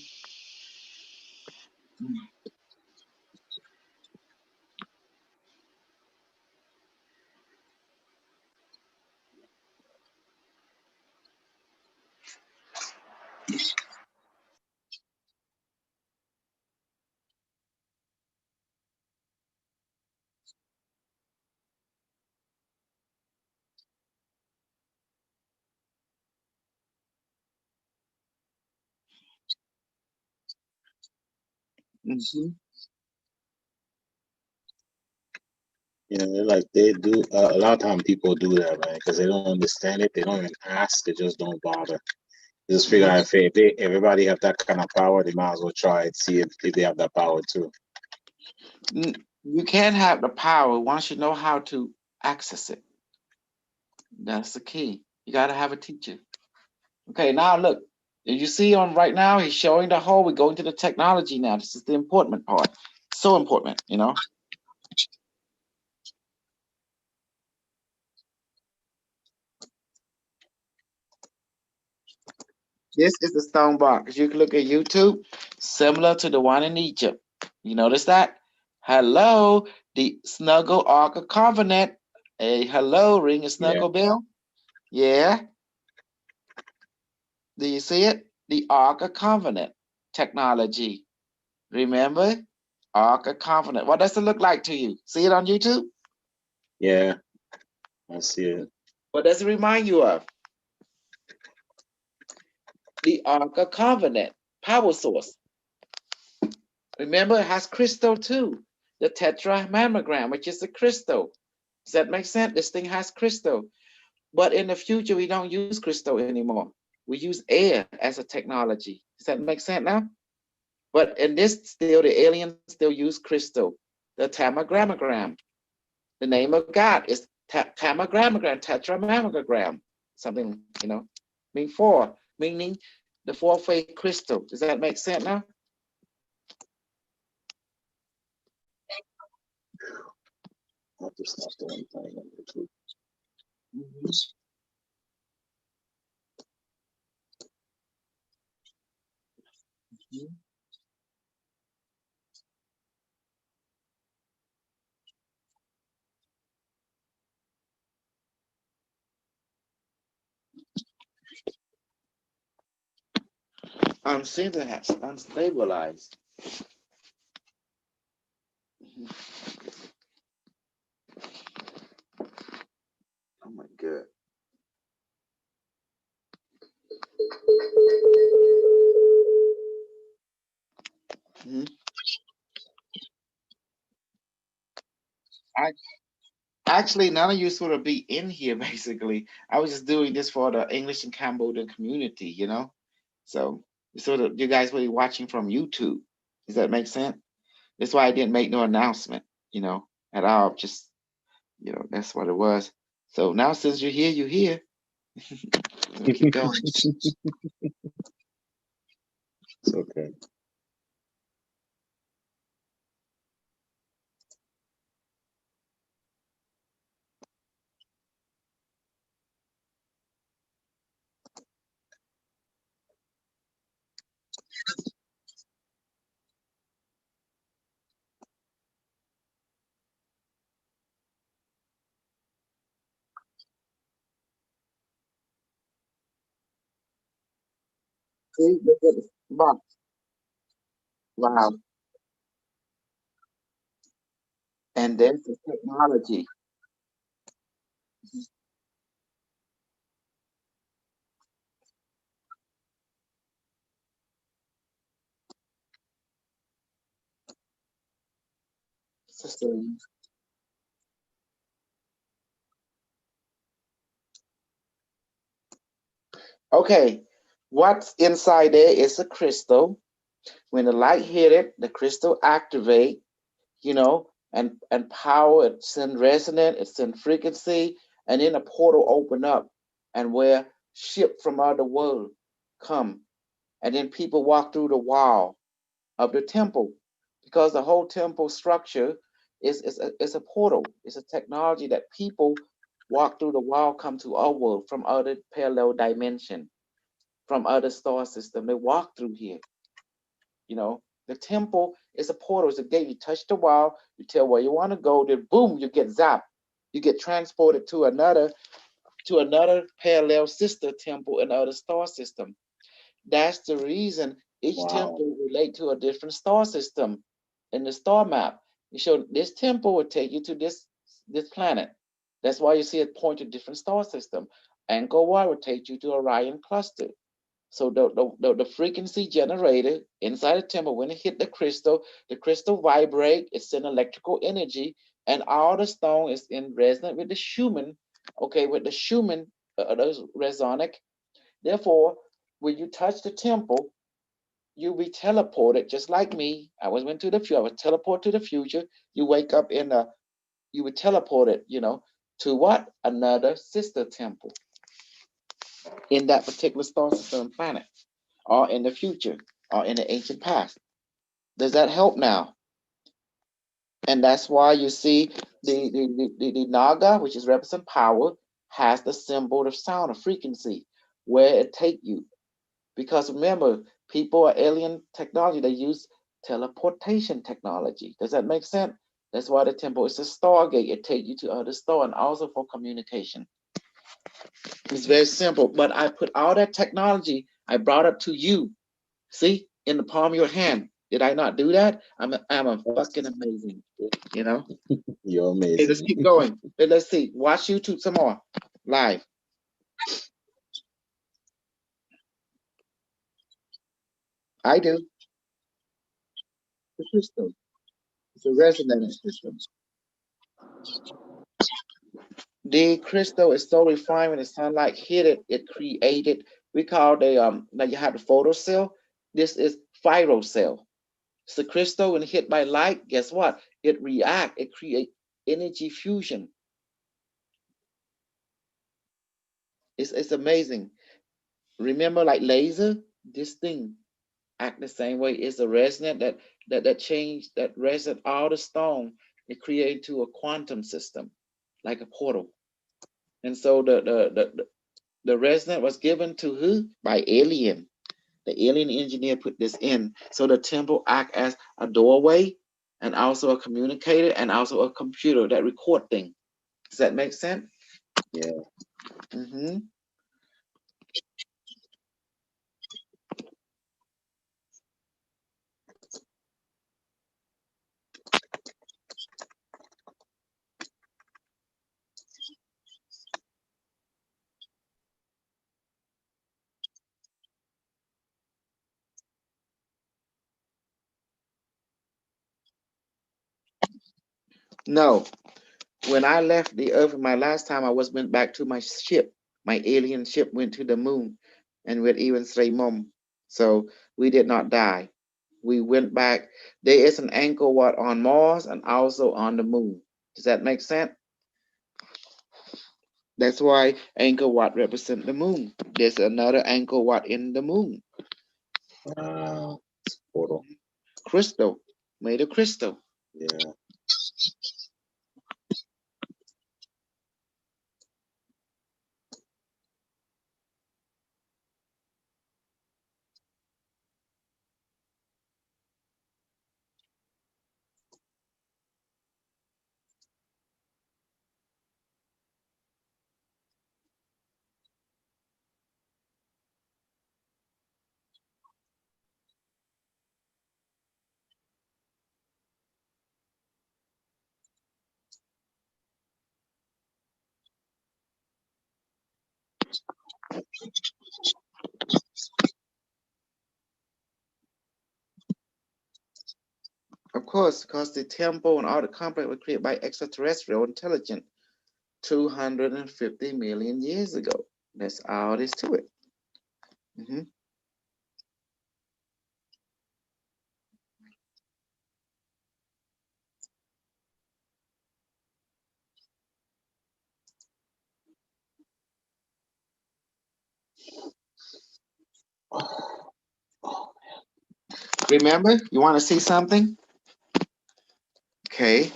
Mm-hmm. Like they do. A lot of time people do that, man, because they don't understand it. They don't even ask. They just don't bother. They just figure out if everybody have that kind of power, they might as well try it, see if they have that power too. You can't have the power once you know how to access it. That's the key. You got to have a teacher. Okay, now look. You see on right now, he's showing the whole. We're going to the technology now. This is the important part. So important, you know. This is the stone box. You can look at YouTube, similar to the one in Egypt. You notice that? Hello, the Snuggle Ark of Covenant. Hey, hello, ring a snuggle bell. Yeah. Do you see it? The Ark of Covenant technology. Remember? Ark of Covenant. What does it look like to you? See it on YouTube? Yeah, I see it. What does it remind you of? The Ark of Covenant power source. Remember, it has crystal too. The tetramammogram, which is the crystal. Does that make sense? This thing has crystal. But in the future, we don't use crystal anymore. We use air as a technology. Does that make sense now? But in this, still, the aliens still use crystal. The tamagrammogram. The name of God is tamagrammogram, tetramammogram. Something, meaning the four-phase crystal. Does that make sense now? I'll just stop doing anything on YouTube. Mm-hmm. Unstabilized. Oh my God. Mm-hmm. Actually, none of you sort of be in here, basically. I was just doing this for the English and Cambodian community, you know? So, sort of, you guys were watching from YouTube. Does that make sense? That's why I didn't make no announcement, at all. Just You know, that's what it was. So now since you're here, you're here. We'll keep going. It's okay. See, look at the box. Wow. And there's the technology. System. Okay, what's inside there is a crystal. When the light hit it, the crystal activate, you know, and power, it's in resonance, it's in frequency, and then a portal open up and where ship from other world come. And then people walk through the wall of the temple because the whole temple structure is a portal. It's a technology that people walk through the wall, come to our world from other parallel dimension, from other star system. They walk through here. You know, the temple is a portal. It's a gate. You touch the wall, you tell where you want to go, then boom, you get zapped. You get transported to another parallel sister temple in other star system. That's the reason each Wow. temple relate to a different star system in the star map. You show this temple will take you to this planet. That's why you see it point to different star system. Angkorwatt will take you to Orion cluster. So the frequency generated inside the temple, when it hit the crystal vibrate, it's an electrical energy, and all the stone is in resonance with the Schumann, okay, with the Schumann, those resonic. Therefore, when you touch the temple, you'll be teleported, just like me. I went to the future. I was teleported to the future. You wake up in a, you were teleported, you know, to what? Another sister temple in that particular star system planet, or in the future, or in the ancient past. Does that help now? And that's why you see the Naga, which is represent power, has the symbol of sound, of frequency, where it take you. Because remember, people are alien technology. They use teleportation technology. Does that make sense? That's why the temple is a stargate. It takes you to other star and also for communication. It's very simple. But I put all that technology, I brought it to you. See, in the palm of your hand. Did I not do that? I'm a fucking amazing. You know. You're Okay, let's amazing. keep going. Let's see. Watch YouTube some more live. I do. The system. It's a resonance system. The crystal is so refined when the sunlight hit it, it created, we call the now you have the photocell. This is pyrocell. It's the crystal when hit by light, guess what? It react, it create energy fusion. It's amazing. Remember like laser, this thing act the same way. It's a resonant that change that resonate all the stone, it create to a quantum system, like a portal. And so the resonant was given to who? By alien. The alien engineer put this in. So the temple act as a doorway and also a communicator and also a computer that record thing. Does that make sense? Yeah. Mm-hmm. No. When I left the earth my last time, I went back to my ship. My alien ship went to the moon and with even Srey Mom. So we did not die. We went back. There is an Angkor Wat on Mars and also on the moon. Does that make sense? That's why angkorwatt represent the moon. There's another angkorwatt in the moon. It's portal. Crystal, made of crystal. Yeah. Of course, because the temple and all the complex were created by extraterrestrial intelligence 250 million years ago. That's all there is to it. Remember, you want to see something? Okay.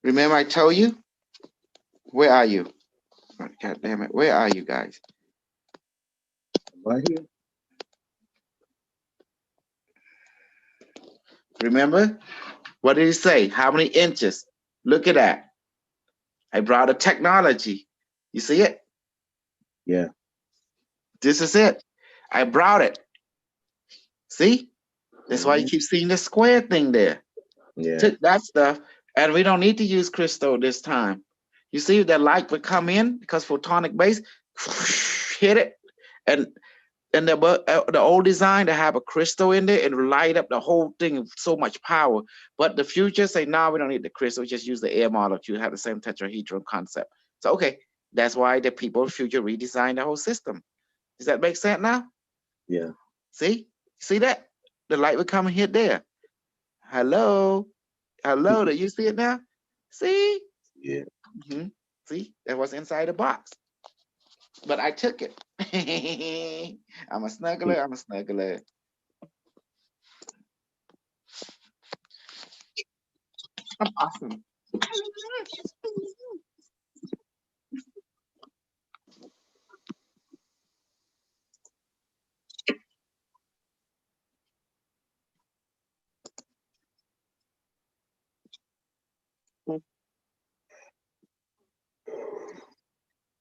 Remember I told you? Where are you? God damn it. Where are you guys? Right here. Remember? What did he say? How many inches? Look at that. I brought a technology. You see it? Yeah. This is it. I brought it. See? That's why you keep seeing the square thing there. Yeah. Took that stuff, and we don't need to use crystal this time. You see that light would come in because photonic base hit it, and the old design to have a crystal in there and light up the whole thing with so much power. But the future say, no, we don't need the crystal. Just use the air molecule. Have the same tetrahedron concept. So okay, that's why the people of the future redesigned the whole system. Does that make sense now? Yeah. See that? The light would come and hit there. Hello. Do you see it now? See? Yeah. See? That was inside the box. But I took it. I'm a snuggler. I'm awesome.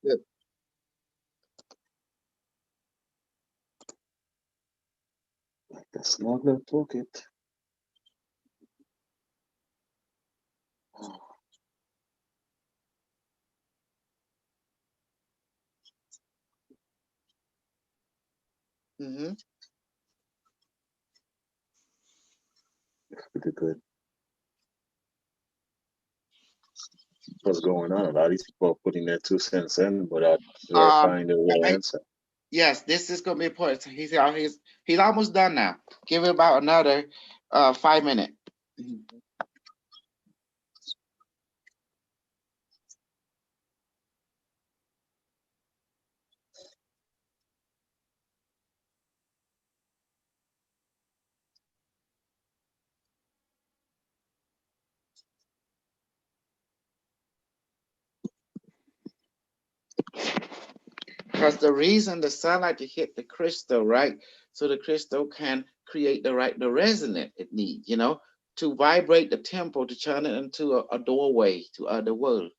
Good. The smuggler took it. Pretty good. What's going on? A lot of these people are putting their 2 cents in without verifying the real answer. Yes, this is gonna be important. He's almost done now. Give it about another 5 minutes. Because the reason the sunlight to hit the crystal, right? So the crystal can create the resonance it needs, to vibrate the temple to turn it into a doorway to other world.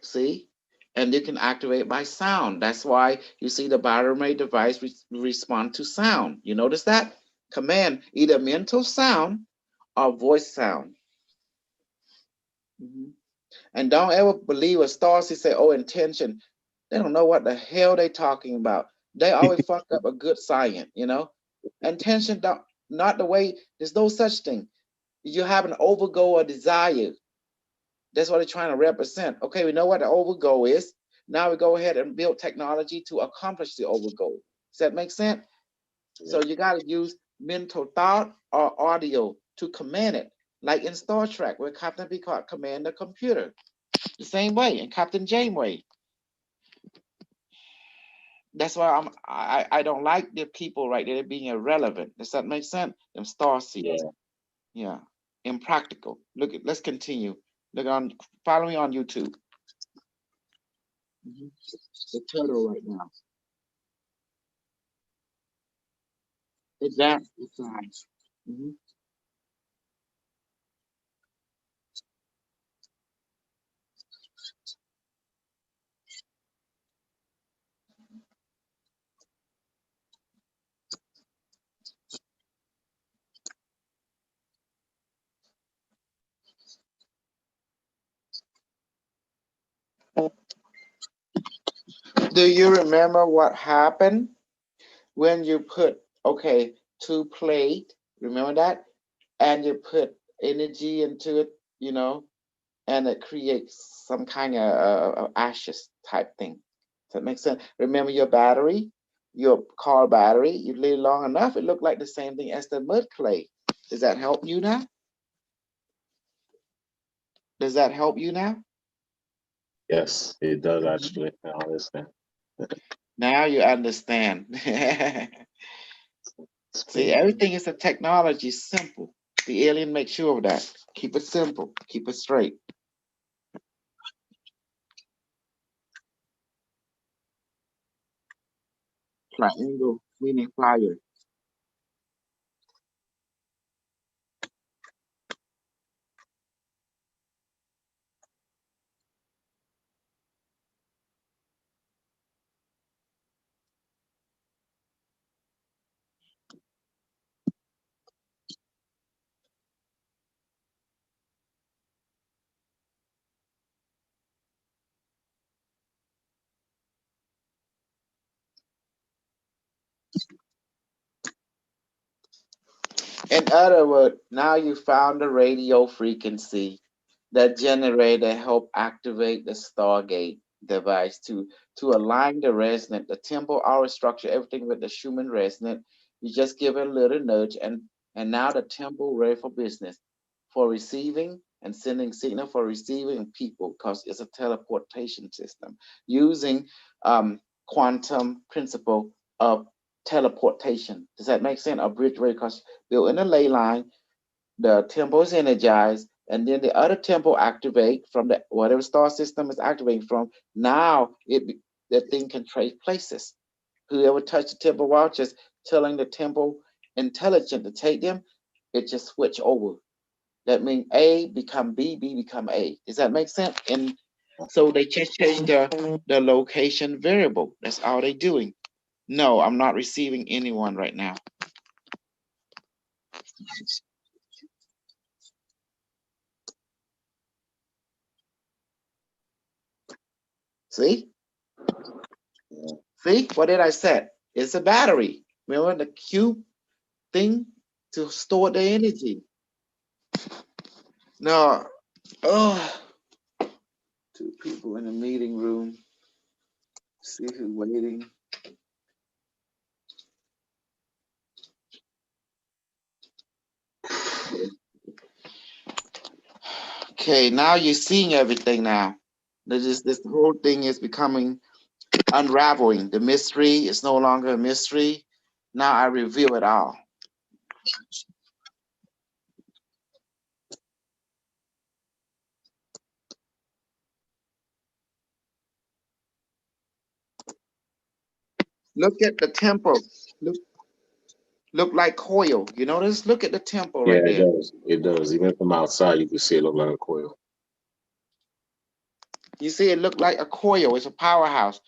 See? And you can activate by sound. That's why you see the biometric device respond to sound. You notice that? Command either mental sound or voice sound. And don't ever believe a Starsy say, oh, intention. They don't know what the hell they talking about. They always fuck up a good science, Intention, not the way, there's no such thing. You have an overgo or desire. That's what they're trying to represent. Okay, we know what the overgo is. Now we go ahead and build technology to accomplish the overgo. Does that make sense? Yeah. So you got to use mental thought or audio to command it. like in Star Trek, where Captain Picard command the computer. The same way in Captain Janeway. That's why I don't like the people right there being irrelevant. Does that make sense? Them star seeds. Yeah. Impractical. Let's continue. Follow me on YouTube. The turtle right now. Exactly. Do you remember what happened when you put, okay, 2 plate, remember that? And you put energy into it, you know, and it creates some kind of ashes type thing. Does that make sense? Remember your battery, your car battery, you leave it long enough, it looked like the same thing as the mud clay. Does that help you now? Does that help you now? Yes, it does actually. I understand. Now you understand. See, everything is a technology, simple. The alien makes sure of that. Keep it simple, keep it straight. Triangle meaning fire. In other words, now you found the radio frequency that generator help activate the Stargate device to align the resonant, the tempo, our structure, everything with the Schumann resonant. You just give it a little nudge, and now the tempo ready for business, for receiving and sending signal, for receiving people, because it's a teleportation system using quantum principle of teleportation. Does that make sense? A bridge radio, because built in a ley line, the tempo is energized, and then the other tempo activate from the whatever star system is activating from. Now the thing can trade places. Whoever touched the tempo watches, telling the tempo intelligent to take them, it just switch over. That means A become B, B become A. Does that make sense? And so they just change the location variable. That's all they doing. No, I'm not receiving anyone right now. See? See? What did I say? It's a battery. Remember the cube thing to store the energy. No. Oh, 2 people in a meeting room. See who's waiting. Okay, now you're seeing everything now. This whole thing is becoming unraveling. The mystery is no longer a mystery. Now I reveal it all. Look at the tempo. Look like coil. You notice? Look at the tempo right Yeah, it there. does. It does. Even from outside, you can see it look like a coil. You see, it look like a coil. It's a powerhouse.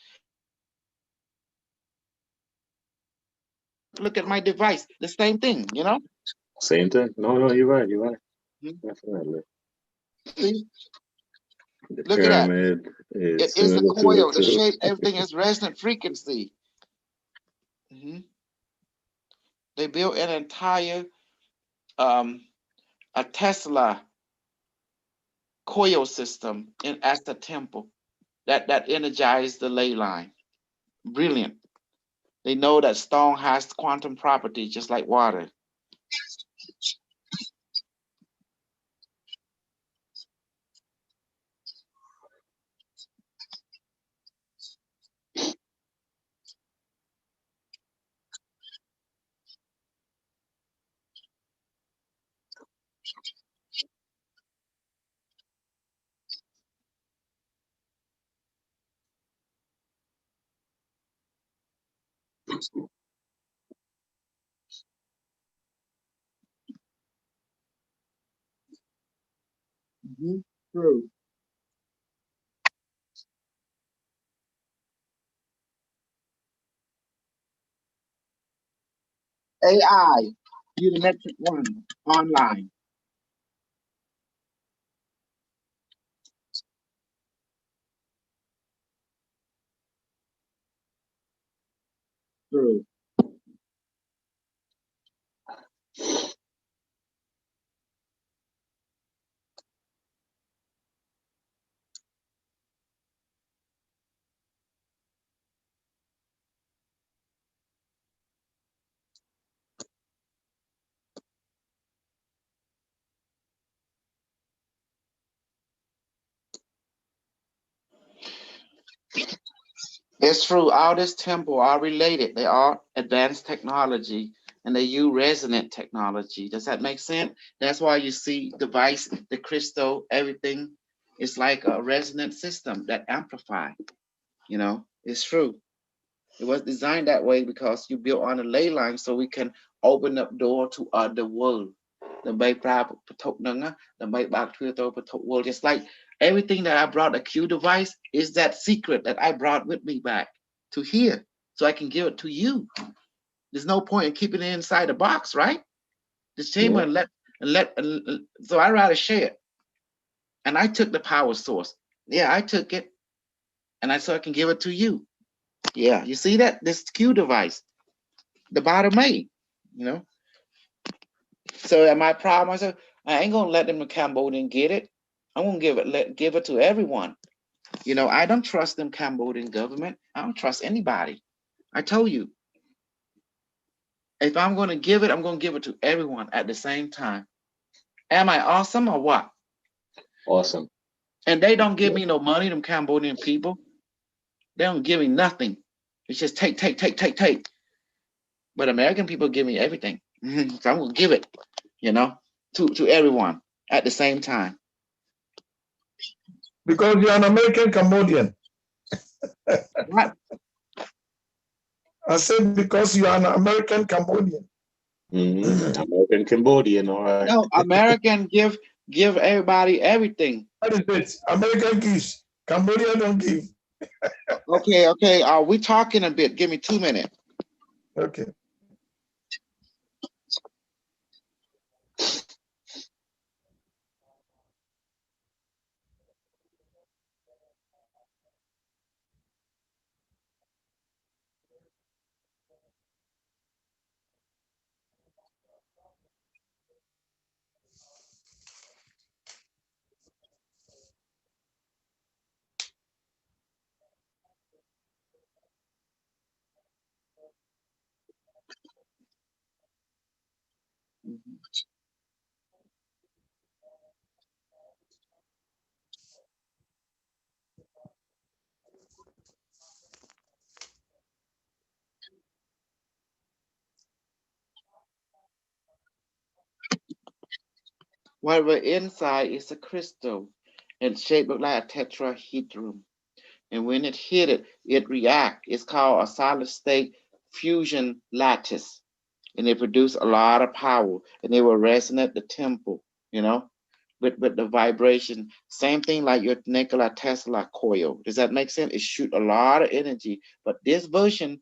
Look at my device. The same thing, you know? Same thing. No, you're right. You're right. Mhm. Definitely. See? The Look at that. pyramid is It is a similar to coil. it The too. shape, everything is resonant frequency. They built an entire a Tesla coil system at the temple that energized the ley line. Brilliant. They know that stone has quantum properties just like water. True. AI, Unimetrix One, online. True. It's true. All this temple are related. They are advanced technology and they use resonant technology. Does that make sense? That's why you see device, the crystal, everything. It's like a resonant system that amplify. It's true. It was designed that way because you built on a ley line so we can open up door to other world. The just like everything that I brought a Q device is that secret that I brought with me back to here so I can give it to you. There's no point in keeping it inside the box, right? This chamber so I rather share it. And I took the power source. Yeah, I took it and so I can give it to you. Yeah, you see that? This Q device, the bottom made, you know. So my problem, I said, I ain't gonna let them in Cambodian get it. I'm gonna give it to everyone. I don't trust them Cambodian government. I don't trust anybody. I told you, if I'm gonna give it, I'm gonna give it to everyone at the same time. Am I awesome or what? Awesome. And they don't give me no money, them Cambodian people. They don't give me nothing. It's just take, take, take, take, take. But American people give me everything. So I'm gonna give it, to everyone at the same time. Because you're an American Cambodian. What? I said because you are an American Cambodian. American Cambodian, all right. No, American give everybody everything. What is it? American gives. Cambodia don't give. Okay. We talking a bit. Give me 2 minutes. Okay. Whatever inside is a crystal and shaped look like a tetrahedron. And when it hit it, it react. It's called a solid state fusion lattice. And it produce a lot of power. And it will resonate the temple, with the vibration. Same thing like your Nikola Tesla coil. Does that make sense? It shoot a lot of energy. But this version,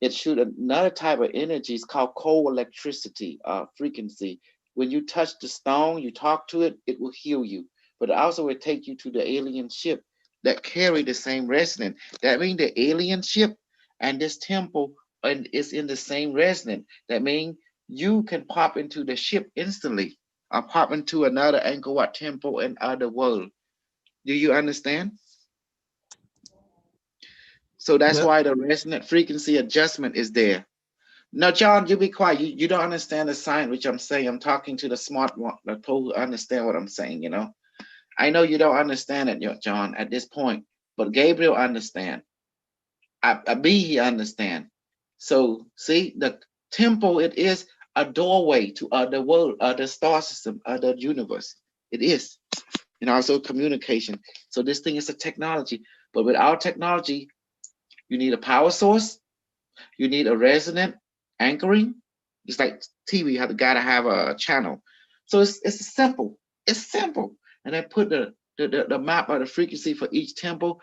it shoot another type of energy. It's called cold electricity frequency. When you touch the stone, you talk to it, it will heal you. But also it take you to the alien ship that carry the same resonance. That means the alien ship and this temple and is in the same resonance. That means you can pop into the ship instantly or pop into another Angkorwatt temple in other world. Do you understand? So that's why the resonant frequency adjustment is there. No, John, you be quiet. You don't understand the sign which I'm saying. I'm talking to the smart one, the people who understand what I'm saying, I know you don't understand it, John, at this point, but Gabriel understand. He understand. So see, the temple, it is a doorway to other world, other star system, other universe. It is. And also communication. So this thing is a technology. But without technology, you need a power source. You need a resonant anchoring. It's like TV. You have gotta have a channel. So it's simple. It's simple. And then put the map of the frequency for each temple.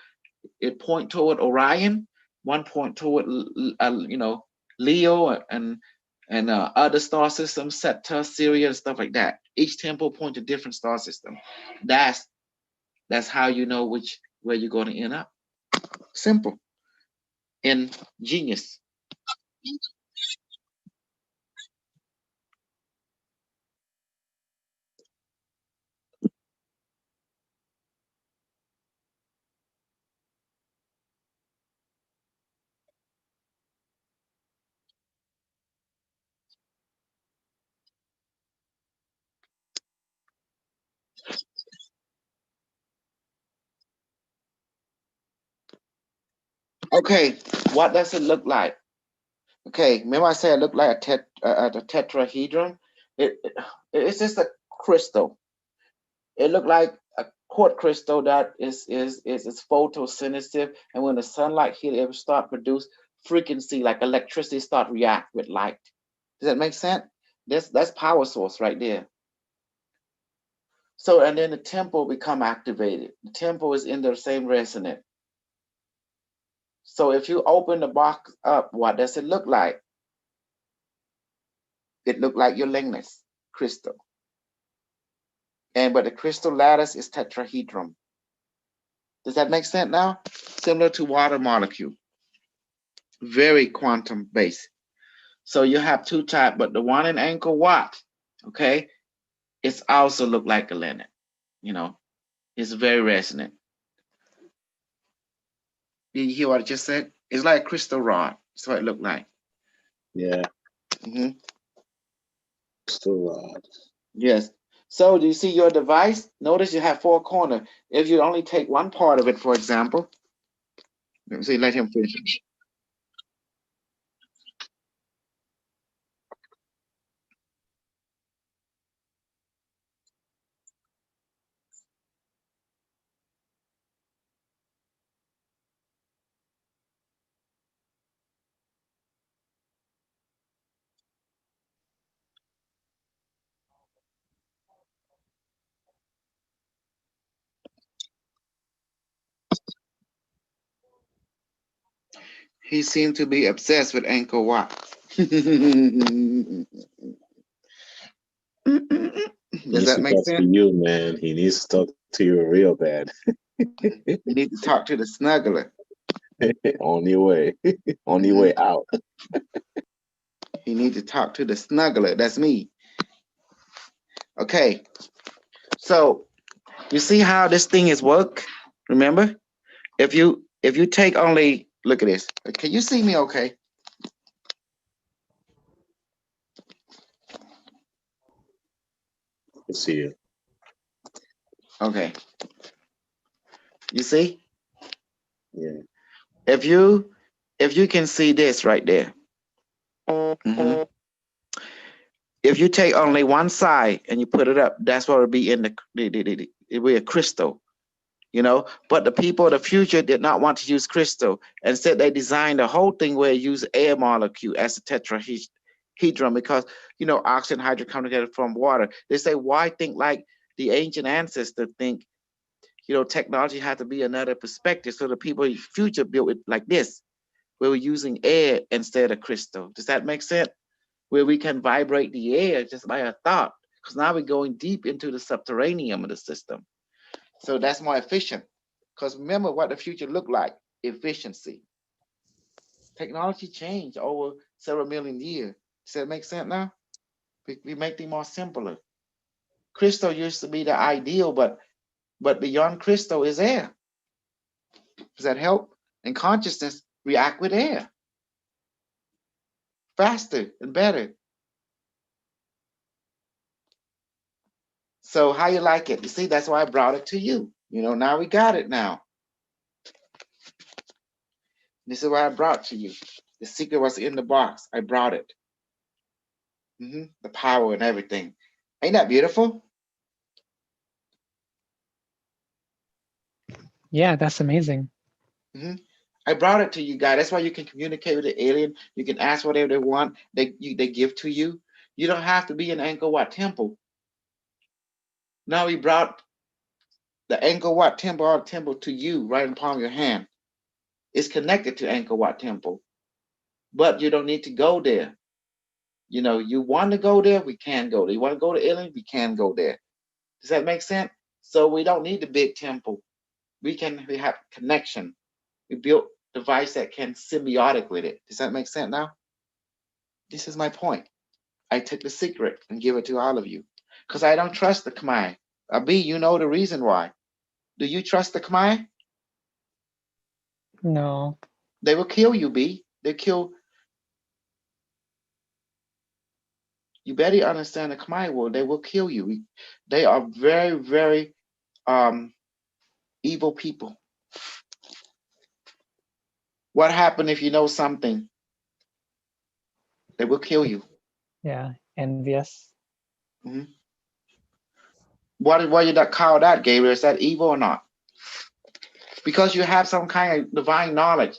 It point toward Orion. One point toward Leo and other star systems, Cetus, Syria, and stuff like that. Each temple point to different star system. That's how you know where you're going to end up. Simple. Ingenious. Okay, what does it look like? Okay, remember I said it looked like a tetrahedron? It's just a crystal. It looked like a quartz crystal that is photosensitive, and when the sunlight hit it, will start produce frequency like electricity start react with light. Does that make sense? That's power source right there. So and then the temple become activated. The temple is in the same resonance. So if you open the box up, what does it look like? It looked like your Lingness crystal. But the crystal lattice is tetrahedron. Does that make sense now? Similar to water molecule. Very quantum based. So you have two types, but the one in angkorwatt, okay, it's also look like a linen. It's very resonant. Did you hear what I just said? It's like a crystal rod. That's what it looked like. Yeah. Mm-hmm. Crystal rod. Yes. So do you see your device? Notice you have 4 corners. If you only take one part of it, for example, let me see, let him finish. He seemed to be obsessed with angkorwatt. Does that make sense? To you, man. He needs to talk to you real bad. You need to talk to the snuggler. Only way. Only way out. You need to talk to the snuggler. That's me. Okay. So you see how this thing is work? Remember? If you take only, look at this. Can you see me okay? I see you. Okay. You see? Yeah. If you can see this right there. Mm-hmm. If you take only one side and you put it up, that's what would be in it will be a crystal, But the people of the future did not want to use crystal. Instead, they designed the whole thing where you use air molecule as a tetrahedron because oxygen and hydrogen come together from water. They say, why think like the ancient ancestor think? Technology had to be another perspective. So the people of the future built it like this, where we're using air instead of crystal. Does that make sense? Where we can vibrate the air just by a thought, because now we're going deep into the subterranean of the system. So that's more efficient. Because remember what the future looked like, efficiency. Technology changed over several million years. Does that make sense now? We make things more simpler. Crystal used to be the ideal, but beyond crystal is air. Does that help? And consciousness react with air. Faster and better. So how you like it? You see, that's why I brought it to you. Now we got it now. This is what I brought to you. The secret was in the box. I brought it. The power and everything. Ain't that beautiful? Yeah, that's amazing. I brought it to you guys. That's why you can communicate with the alien. You can ask whatever they want. They give to you. You don't have to be in Angkor Wat temple. Now we brought the Angkor Wat temple to you right in the palm of your hand. It's connected to Angkor Wat temple, but you don't need to go there. You know, you want to go there, we can go there. You want to go to alien, we can go there. Does that make sense? So we don't need the big temple. We have connection. We built a device that can symbiotic with it. Does that make sense now? This is my point. I took the secret and give it to all of you because I don't trust the Khmer. B, you know the reason why. Do you trust the Khmer? No. They will kill you, B. They kill. You better understand the Khmer world. They will kill you. They are very, very evil people. What happened if you know something? They will kill you. Yeah, envious. Mm-hmm. Why you not call that, Gabriel? Is that evil or not? Because you have some kind of divine knowledge.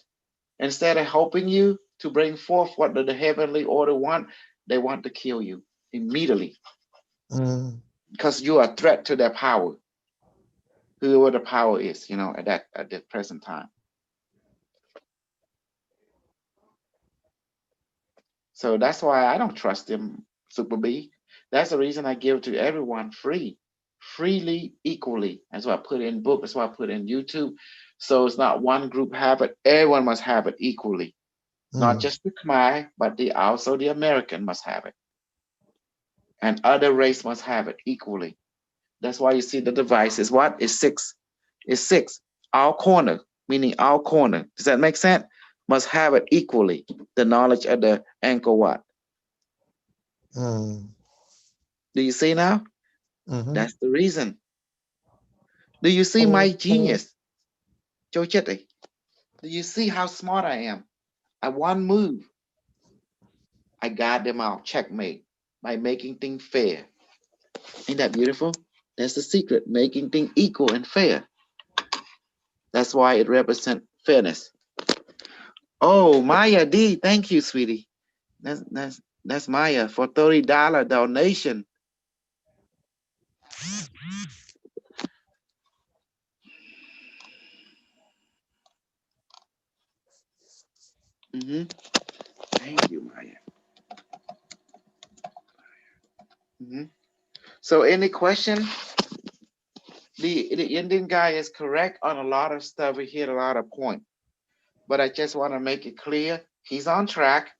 Instead of helping you to bring forth what the heavenly order want, they want to kill you immediately. Because you are a threat to their power. Whoever the power is, you know, at the present time. So that's why I don't trust them, Super B. That's the reason I give it to everyone freely, equally. That's why I put it in book. That's why I put it in YouTube. So it's not one group have it. Everyone must have it equally. Not just the Khmer, but also the American must have it. And other race must have it equally. That's why you see the device is what? It's 6. It's 6. All corner, meaning all corner. Does that make sense? Must have it equally. The knowledge of the Angkor Wat. Do you see now? That's the reason. Do you see my genius? Do you see how smart I am? At one move, I got them out. Checkmate. By making things fair. Ain't that beautiful? That's the secret. Making things equal and fair. That's why it represents fairness. Oh, Maya D, thank you, sweetie. That's Maya for $30 donation. Thank you, Maya. So any question? The Indian guy is correct on a lot of stuff. We hit a lot of points. But I just want to make it clear. He's on track,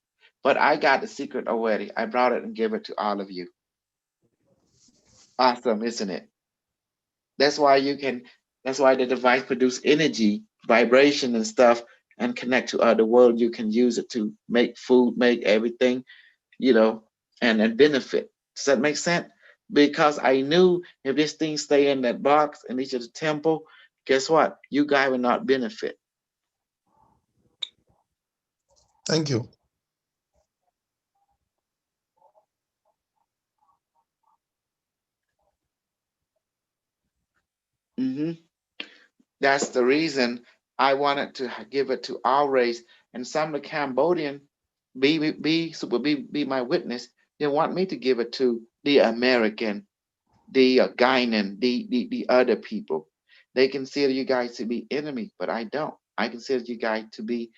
but I got the secret already. I brought it and gave it to all of you. Awesome, isn't it? That's why the device produce energy, vibration and stuff and connect to other world. You can use it to make food, make everything, you know, and benefit. Does that make sense? Because I knew if this thing stay in that box and each of the temple, guess what? You guys will not benefit. Thank you. That's the reason I wanted to give it to our race. And some of the Cambodian, be my witness. They want me to give it to the American, the Guinan, the other people. They consider you guys to be enemy, but I don't. I consider you guys to be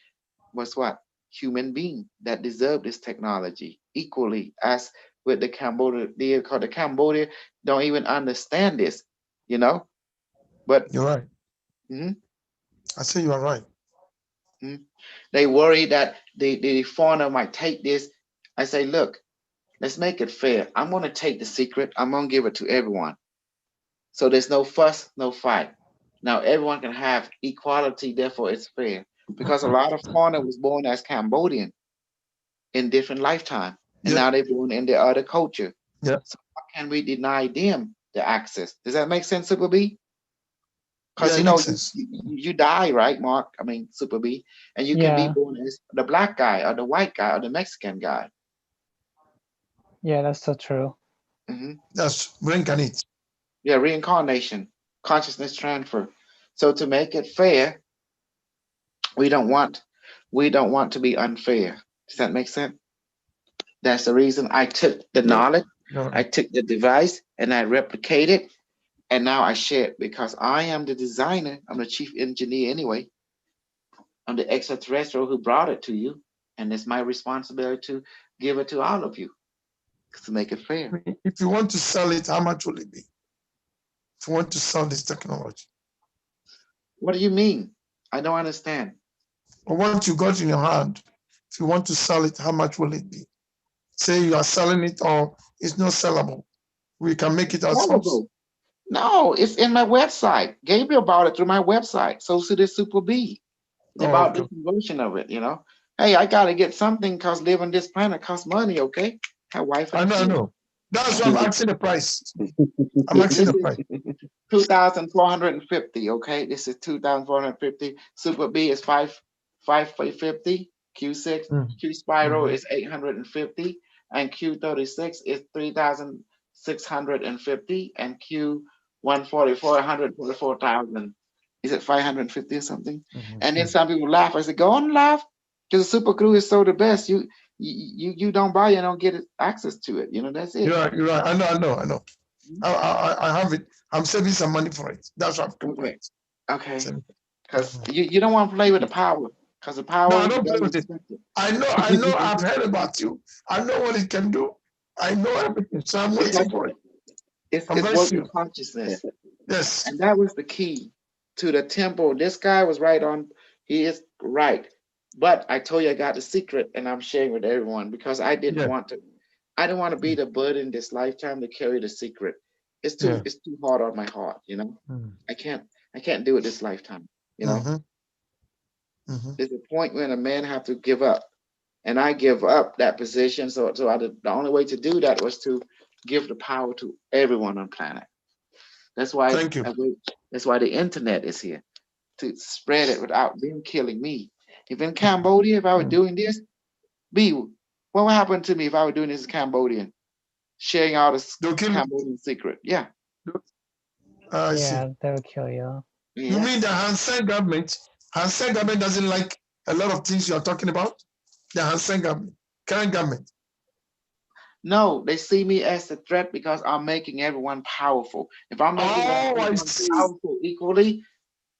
human being that deserve this technology equally as with the Cambodia. The Cambodia don't even understand this, you know. But you're right. I say you are right. They worry that the foreigner might take this. I say, look, let's make it fair. I'm going to take the secret. I'm going to give it to everyone. So there's no fuss, no fight. Now everyone can have equality. Therefore, it's fair. Because a lot of foreigner was born as Cambodian in different lifetime. And now they're born in their other culture. Yeah. So how can we deny them the access? Does that make sense, Super B? Because you die, right, Mark? I mean, Super B, and you can be born as the black guy or the white guy or the Mexican guy. Yeah, that's so true. That's reincarnate. Yeah, reincarnation, consciousness transfer. So to make it fair, We don't want to be unfair. Does that make sense? That's the reason I took the No, knowledge, no. I took the device, and I replicated, and now I share it because I am the designer. I'm the chief engineer anyway. I'm the extraterrestrial who brought it to you, and it's my responsibility to give it to all of you to make it fair. If you want to sell it, how much will it be? If you want to sell this technology, What do you mean? I don't understand. or what you got in your hand, if you want to sell it, how much will it be? Say you are selling it or it's not sellable. We can make it ourselves. Sellable. No, it's in my website. Gabriel bought it through my website. So did Super B. They Oh, bought okay. this version of it, you know. Hey, I gotta get something because living this planet costs money, okay? Have wife I and know, I kids. know. That's why I'm asking the price. I'm asking This the is price. 2,450, okay? This is 2,450. Super B is 550. Q6, Q Spiral is 850, and Q36 is 3,650, and Q144 144,000. Is it 550 or something? And then some people laugh. I said, go on and laugh, because the Super Glue is so the best. You don't buy it, you don't get access to it. You know, that's it. You're right, you're right. I know. I have it. I'm saving some money for it. That's what I'm complaining. Okay. Because you don't want to play with the power, because the power. No, I don't is play with it. I know. I've heard about you. I know what it can do. I know everything. So I'm waiting for it. It's I'm going to see working you. consciousness. Yes. And that was the key to the temple. This guy was right on. He is right. But I told you I got the secret, and I'm sharing with everyone because I didn't want to. I don't want to be the burden this lifetime to carry the secret. It's too hard on my heart, you know. I can't do it this lifetime, you know. There's a point when a man have to give up, and I give up that position. So the only way to do that was to give the power to everyone on planet. That's why. Thank you. That's why the internet is here, to spread it without them killing me. If in Cambodia, if I were doing this, what would happen to me if I were doing this in Cambodian, sharing all this Cambodian secret? Yeah. I see. Yeah, they'll kill you. You mean the Han Sen government? Han Sen government doesn't like a lot of things you are talking about? The Han Sen government, current government. No, they see me as a threat because I'm making everyone powerful. If I'm making everyone powerful equally,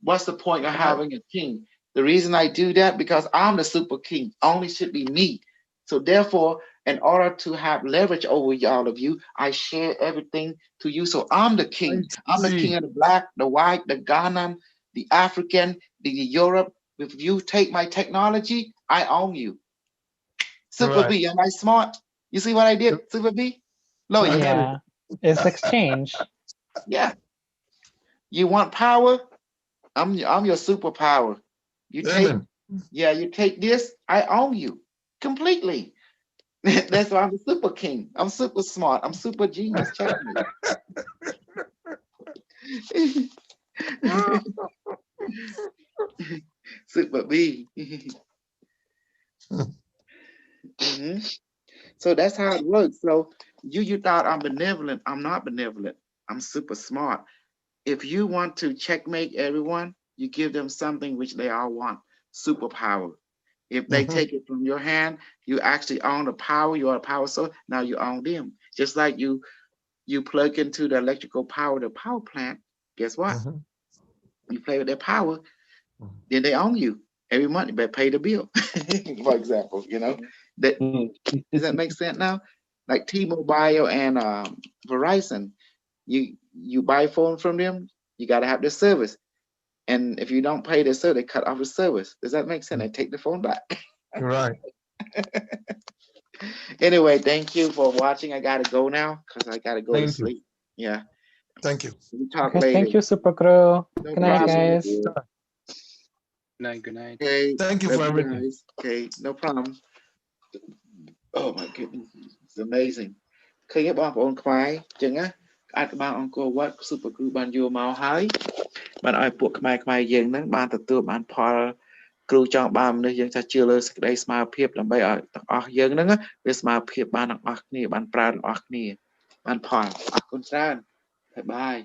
what's the point of having a king? The reason I do that, because I'm the super king. Only should be me. So therefore, in order to have leverage over all of you, I share everything to you. So I'm the king. I'm the king of the black, the white, the Ghanaian, the African, the Europe. If you take my technology, I own you. Super B, am I smart? You see what I did, Super B? No, yeah, it's exchange. Yeah. You want power? I'm your superpower. You take this, I own you completely. That's why I'm a super king. I'm super smart. I'm super genius. Check me. Super B. So that's how it works. So you thought I'm benevolent. I'm not benevolent. I'm super smart. If you want to checkmate everyone, you give them something which they all want, superpower. If they take it from your hand, you actually own the power. You are a power source. Now you own them. Just like you plug into the electrical power, the power plant. Guess what? You play with their power, then they own you every month. You better pay the bill, for example. You know that. Does that make sense now? Like T-Mobile and Verizon, you buy a phone from them, you got to have their service. And if you don't pay their service, they cut off the service. Does that make sense? They take the phone back. Right. Anyway, thank you for watching. I got to go now because I got to go to sleep. Yeah. Thank you. We'll talk later. Thank you, Super Crew. No Good night, problem. guys. Good night. Okay. Thank you for everything. Guys. Okay, no problem. Oh my goodness, it's amazing. ឃើញបងប្អូនខ្មែរអញ្ចឹងណាអាចបានអង្គរវត្ត Super Crew បានយកមកហើយបានឲ្យពួកខ្មែរយើងហ្នឹងបានទទួលបានផលគ្រូចង់បានមនុស្សយើងថាជឿលើសេចក្តីស្មារតីដើម្បីឲ្យទាំងអស់យើងហ្នឹងវាស្មារតីបានទាំងអស់គ្នាបានប្រើទាំងអស់គ្នាបានផលអរគុណច្រើនបាយបាយ